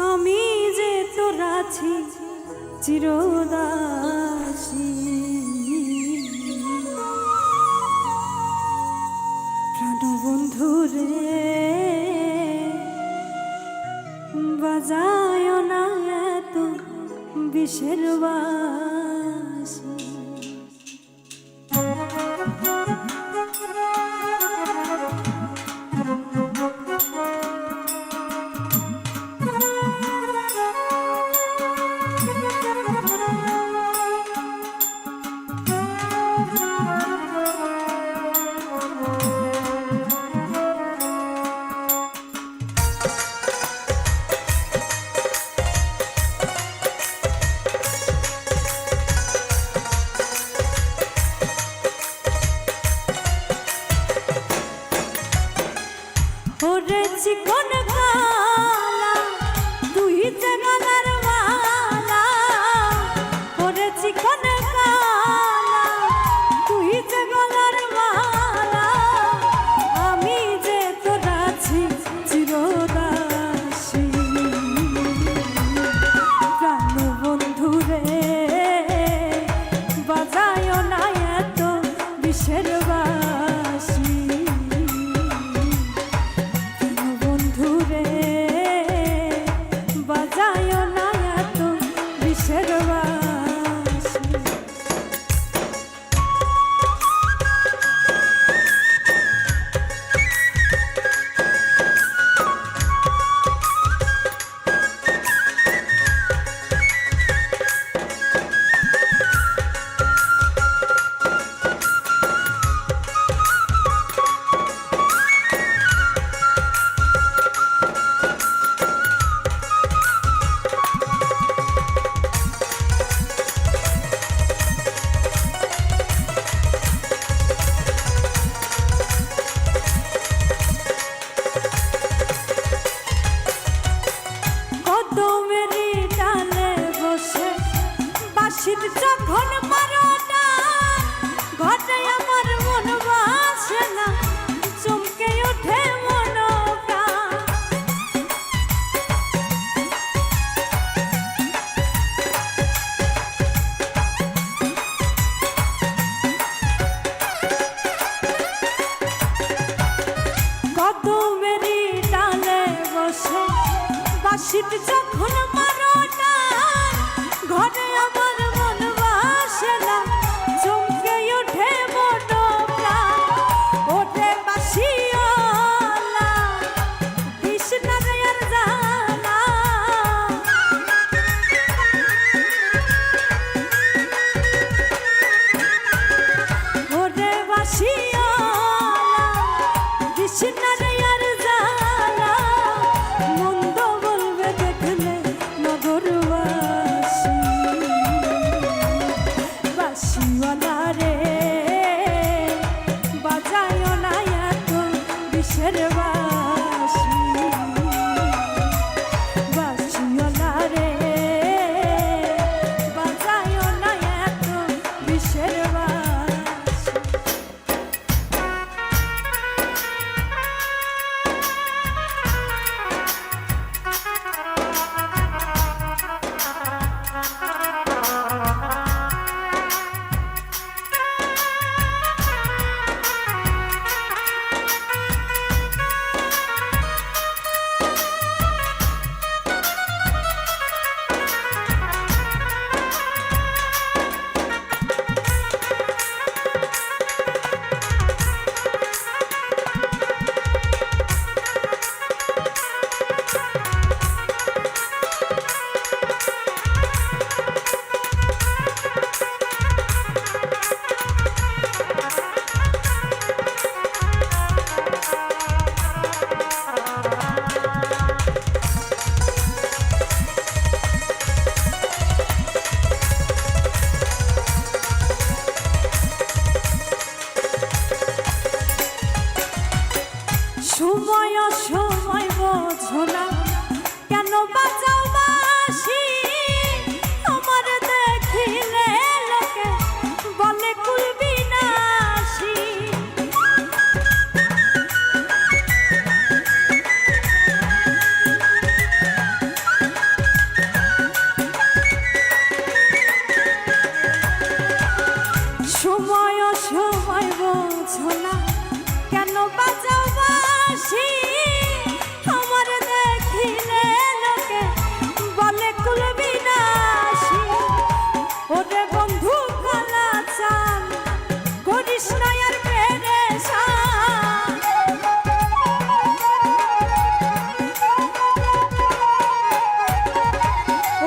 আমি যে তোর আছি চিরদাসী প্রাণবন্ধু রে বাজায় না এত বিষের বাঁশি ওরে চিকন কালা তুই যে গলার মালা ওরে চিকন কালা তুই যে গলার মালা আমি যে তোর আছি চিরদাসী প্রাণবন্ধু রে বাজায় না এত বিষের বাঁশি বাজায় না এত বিষের বাঁশি কদমেরই ডালে বসে বাঁশির যখন বারোটা ঘটে আমার মন বাসে না চমকে ওঠে মনটা কদমেরই ডালে বসে বাঁশির যখন বারোটা ঘরে আমার মন বাসে না চমকে ওঠে মনটা ওঠে বাঁশিওয়ালা কৃষ্ণার আর জানা ওঠে বাঁশিওয়ালা কৃষ্ণার আর জানা মন্দ বলবে দেখলে নগরবাসী বাঁশিওয়ালা রে বাজায় না এত বিষের বাঁশি বাঁশিওয়ালা রে বাজায় না এত বিষের বাঁশি সময় সময় বোঝো না কেন বাজাও বাঁশি আমার দেখিলে লোকে বলে কুল বিনাশী সময় সময় বোঝো না কেন বাজাও বাঁশি আমার দেখিলে লোকে বলে কুল বিনাশী ওরে বন্ধু কালা চাল করিস না আর পেরেশান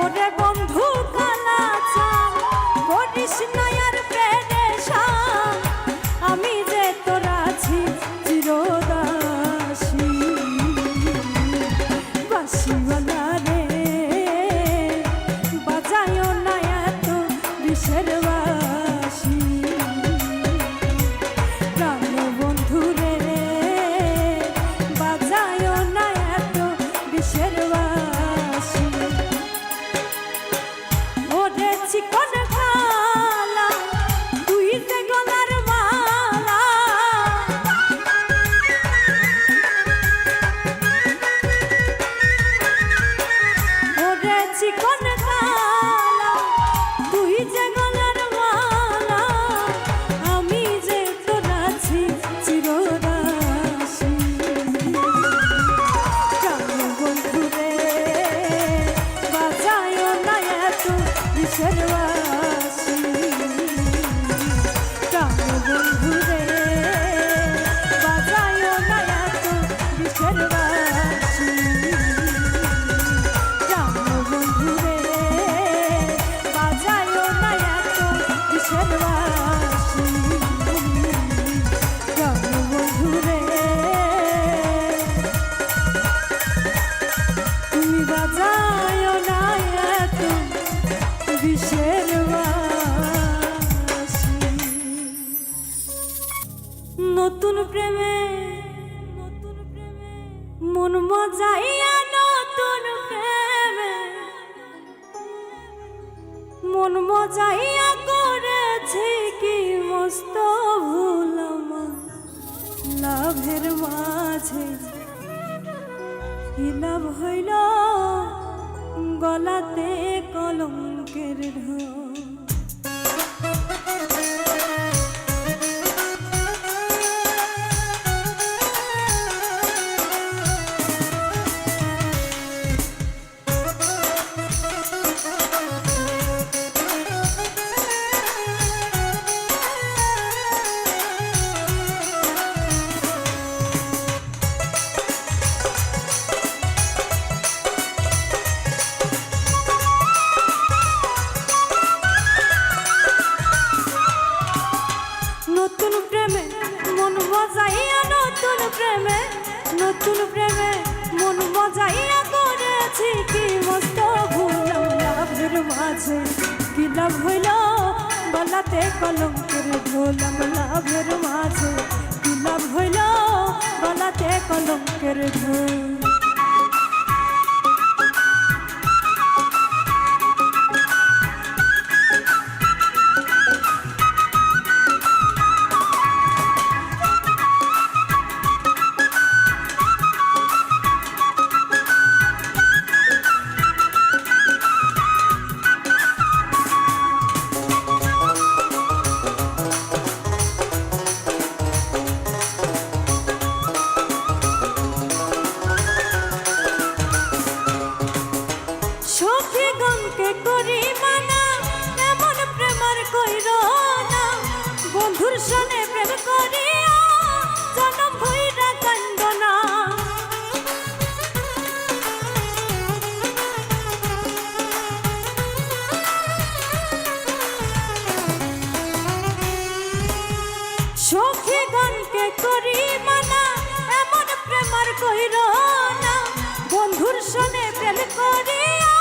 ওরে বন্ধু কালা চাল করিস না আর পেরেশান আমি যে তোর আছি চিরদাসী বাঁশিওয়ালা রে বাজায়ও না এত বিষের বাঁশি প্রাণ বন্ধু রে বাজায়ও না এত বিষের বাঁশি ওরে চিকন খালা তুই যে গলার মালা ওরে চিকন খালা তুই যে গলার মালা আমি যে তোর আছি চিরদাসী প্রাণ বন্ধু রে বাজায়ও না এত বিষের বাঁশি প্রাণ বন্ধু রে বাজায়ও না এত বিষের বাঁশি প্রাণ বন্ধু রে বাজায়ও না এত বিষের বাঁশি প্রাণ বন্ধু রে তুমি বাজায়ও না এত বিষের বাঁশি নতুন প্রেমে মন মজাইয়া নতুন প্রেমে মন মজাইয়া করেছি কি মস্ত ভুল আমার লাভের মাঝে কি লাভ হইল গলাতে কলঙ্কের ঢোল নতুন প্রেমে মন মজাইয়া নতুন প্রেমে মন মজাইয়া করেছি কি মস্ত ভুল লাভের মাঝে কি লাভ হইল গলাতে কলঙ্কের ঢোল লাভের মাঝে কি লাভ হইল গলাতে কলঙ্কের ঢোল সখীগণকে করি মানা এমন প্রেমার কইর না বন্ধুর সনে প্রেম করিয়া জনম ভইরা কান্দ না সখীগণকে করি মানা এমন প্রেমার কইর না বন্ধুর সনে প্রেম করিয়া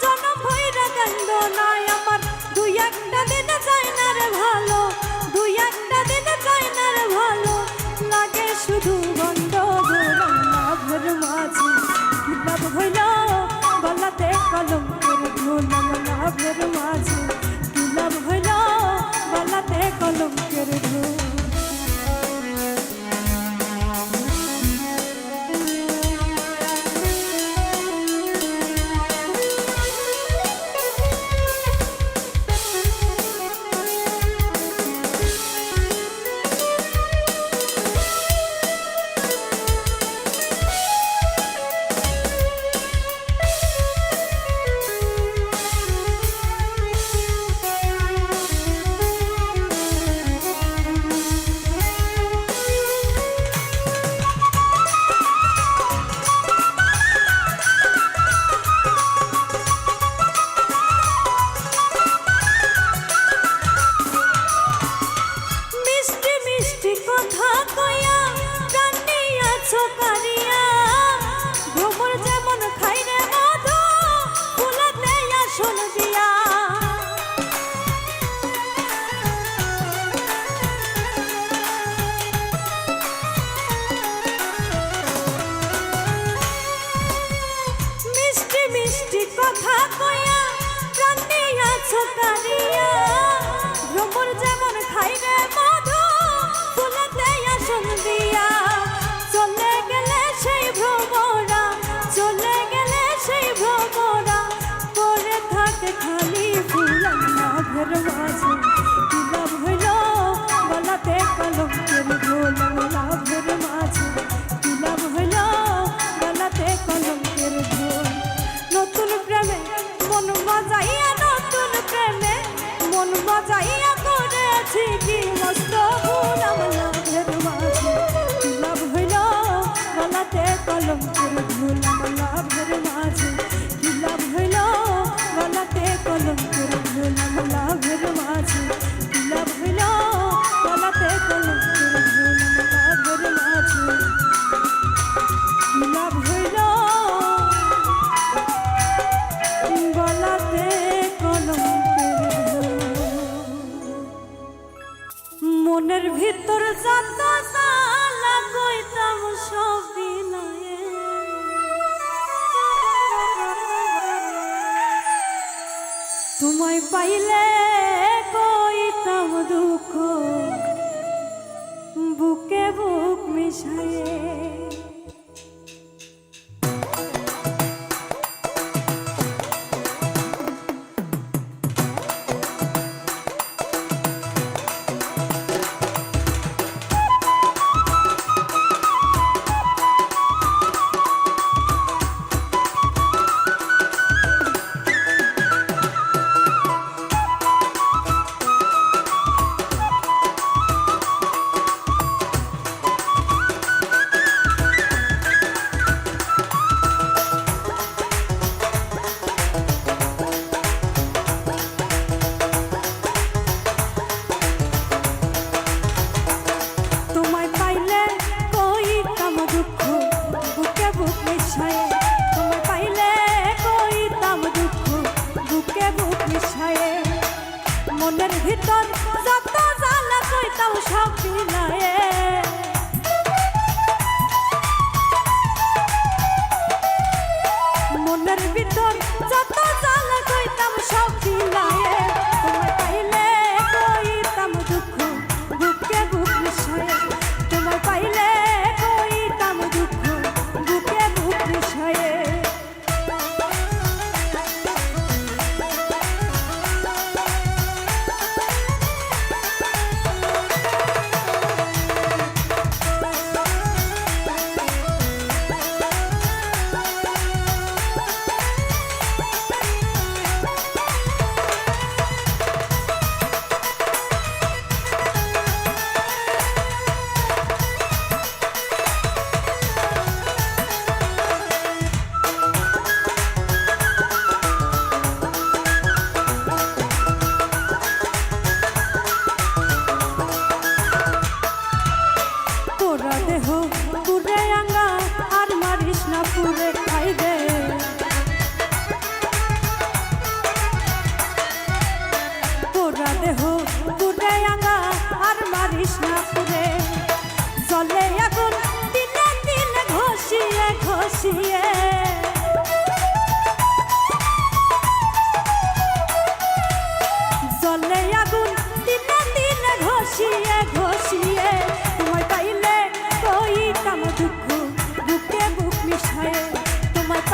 জনম ভইরা কান্দ না আমার দুই একটা দিন যায় না রে ভালো দুই একটা দিন যায় না রে ভালো লাগে শুধু বন্ধ আছো কারিয়া ভ্রমর যেমন খাই রে মধু ফুলেতে আসন দিয়া চলে গেলে সেই ভ্রমরা চলে গেলে সেই ভ্রমরা পরে থাকে খালি ফুলাম লাভের মাঝে কি লাভ হইল গলাতে কলঙ্কের ঢোল লাভের মাঝে কি লাভ হইল গলাতে কলঙ্কের ঢোল নতুন প্রেমে মন মজাইয়া নতুন প্রেমে মন মজাইয়া করেছি কি মস্ত ভুল আমার লাভের মাঝে কি লাভ হইল গলাতে কলঙ্কের ঢোল আমার লাভের মাঝে কি লাভ হইল গলাতে কলঙ্কের ঢোল আমার লাভের মাঝে কি লাভ হইল গলাতে কলঙ্কের ঢোল আমার লাভের মাঝে কি লাভ হইল গলাতে কলঙ্কের ঢোল মনের ভিতর যত জ্বালা কইতাম সব বিনায়ে তোমায় পাইলে কইতাম দুঃখ বুকে বুক মিশায়ে মনের ভিতর যত জ্বালা কইতাম সব বিনায়ে মনের ভিতর যত জ্বালা কইতাম সব বিনায়ে তোমায় পাইলে কইতাম দুঃখ বুকে বুক মিশায়ে তোমায় পাইলে কইতাম দুঃখ বুকে বুক মিশায়ে দেহ পুরে আঙ্গা আর মারিস না পুরে খাই দে পোড়া দেহ পুরে আঙ্গা আর মারিস না পুরে জলে আগুন দিনে দিনে ঘষিয়ে ঘষিয়ে জলে আগুন দিনে দিনে ঘষিয়ে ঘষিয়ে তোমায় পাইলে কইতাম দুঃখ বুকে বুক মিশায়ে তোমায়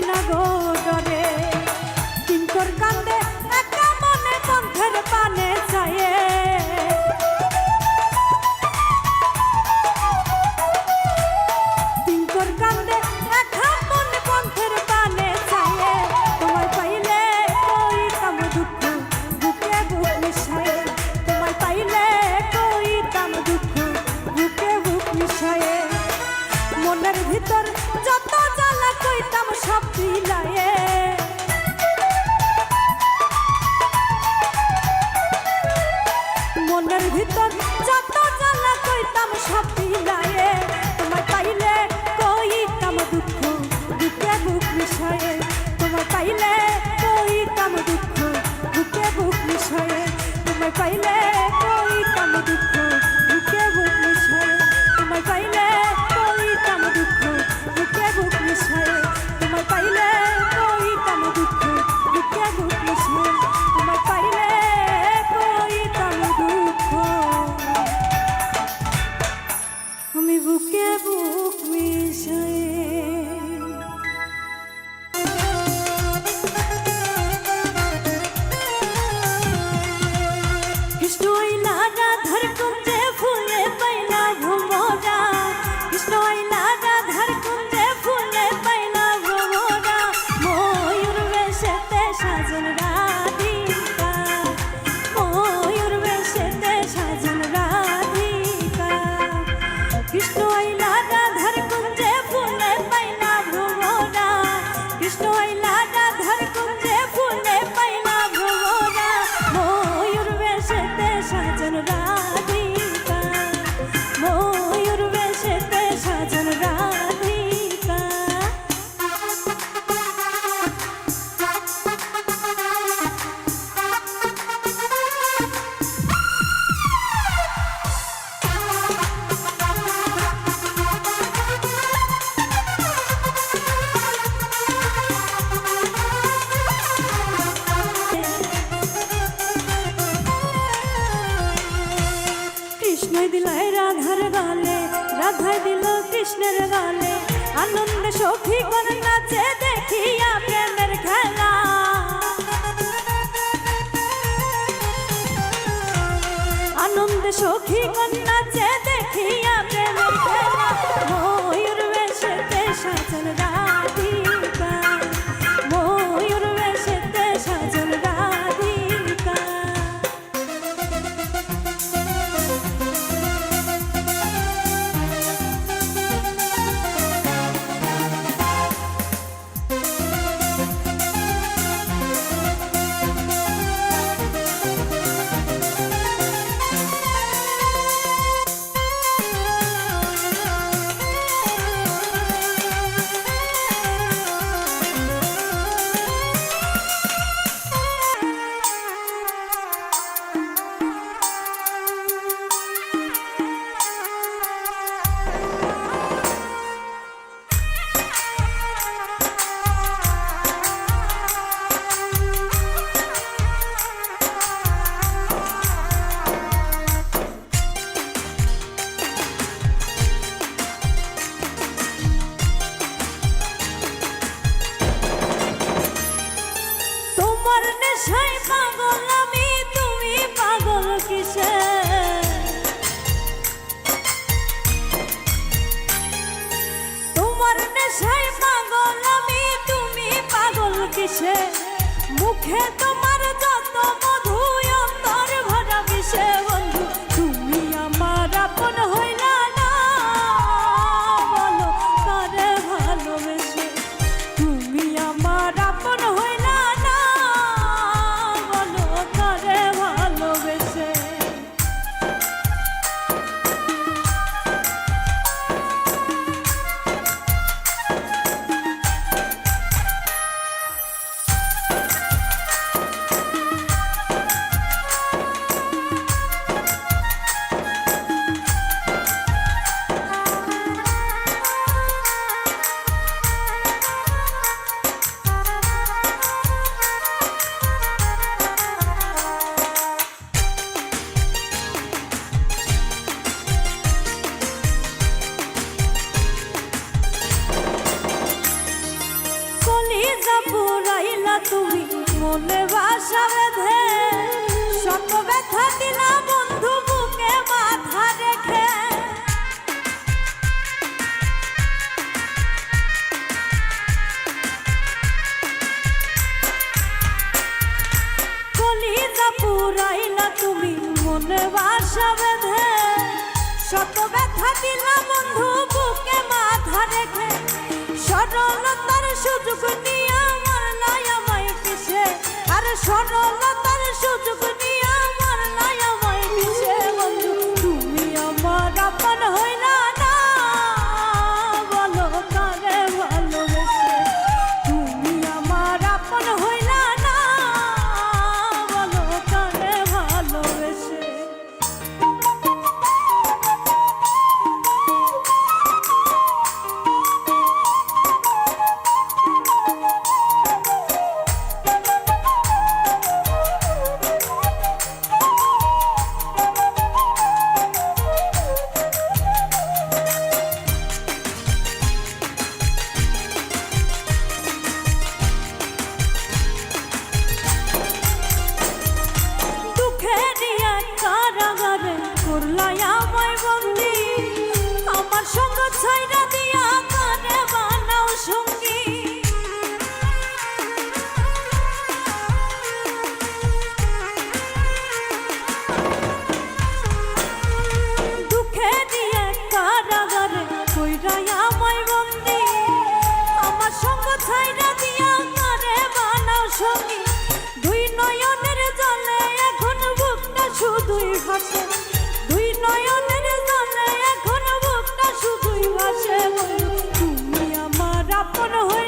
না গো ডরে কিঙ্কর কান্দে একা মনে পন্থের পানে চায়ে কিঙ্কর কান্দে একা মনে পন্থের পানে চায়ে তোমায় পাইলে কইতাম দুঃখ বুকে বুক মিশায়ে তোমায় পাইলে কইতাম দুঃখ বুকে বুক মিশায়ে মনের ভিতর যত জ্বালা কইতাম সব বিলায়ে মনের ভিতর যত জ্বালা কইতাম সব বিলায়ে তোমায় পাইলে কইতাম দুঃখ বুকে বুক মিশায়ে তোমায় পাইলে কইতাম দুঃখ বুকে বুক মিশায়ে তোমায় পাইলে কইতাম দুঃখ বুকে বুক মিশায়ে তোমায় পাইলে কইতাম দুঃখ বুকে বুক মিশায়ে তোমায় পাইলে কইতাম দুঃখ বুকে বুক মিশায়ে তোমায় পাইলে কইতাম দুঃখ আমি বুকে বুক মিশায়ে কৃষ্ণ আইলা রাধার কুঞ্জে ফুলে পাইলা ভ্রমরা কৃষ্ণ আইলা রাধার কুঞ্জে ফুলে পাইলা ভ্রমরা ময়ূর বেশেতে সাজন রাধিকা ময়ূর বেশেতে সাজন রাধিকা কৃষ্ণ আইলা রাধার কুঞ্জে ফুলে পাইলা ভ্রমরা কৃষ্ণ আইলা রাধার কুঞ্জে ফুলে পাইলা ভ্রমরা ময়ূর বেশেতে সাজন রাধিকা ময়ূর বেশেতে সাজন রাধিকা কৃষ্ণই দিলাই রাধার গালে রাধাই দিল কৃষ্ণের গালে আনন্দে সখী কোন নাচে দেখিয়া প্রেমের খেলা আনন্দে সখী কোন নাচে দেখিয়া প্রেমের খেলা ময়ূর বেশেতে সাজন রাধিকা ময়ূর বেশেতে সাজন রাধিকা তোমার নেশায় পাগল আমি তুমি পাগল কিসে তোমার নেশায় পাগল আমি তুমি পাগল কিসে মুখে তোমার যত মধু অন্তর ভরা বিষে বন্ধু তুমি আমার আপন হইলা না বলো কারে ভালোবেসে তুমি আমার আপন হইলা না বলো কারে ভালোবেসে ভালোবাসা বেঁধে শত ব্যথা দিলা বন্ধু বুকে মাথা রেখে। কলিজা পুরাইলা তুমি মনে বাসা বেঁধে শত ব্যথা দিলা বন্ধু বুকে মাথা রেখে। সরলতার সুযোগ নিয়ে মারলাই আমায় কিসে, আর সরলতার সুযোগ নিয়ে মারলাই আমায় কিসে। বন্ধু তুমি আমার আপন হইলা না, বলো কারে ভালোবেসে। তুমি আমার আপন হইলা না, বলো কারে ভালোবেসে। করলাই আমায় বন্দি আমার সঙ্গ ছাইরা দিয়া কানে বানাও সঙ্গী। দুঃখে দিয়ে কারাগারে কইরাই আমায় বন্দি আমার সঙ্গ ছাইরা দিয়া কানে বানাও সঙ্গী। দুই নয়নের জলে এখন বুকটা শুধুই ভাসে, দুই নয়নের জলে এখন বুকটা শুধুই ভাসে। তুমি আমার আপন হয়ে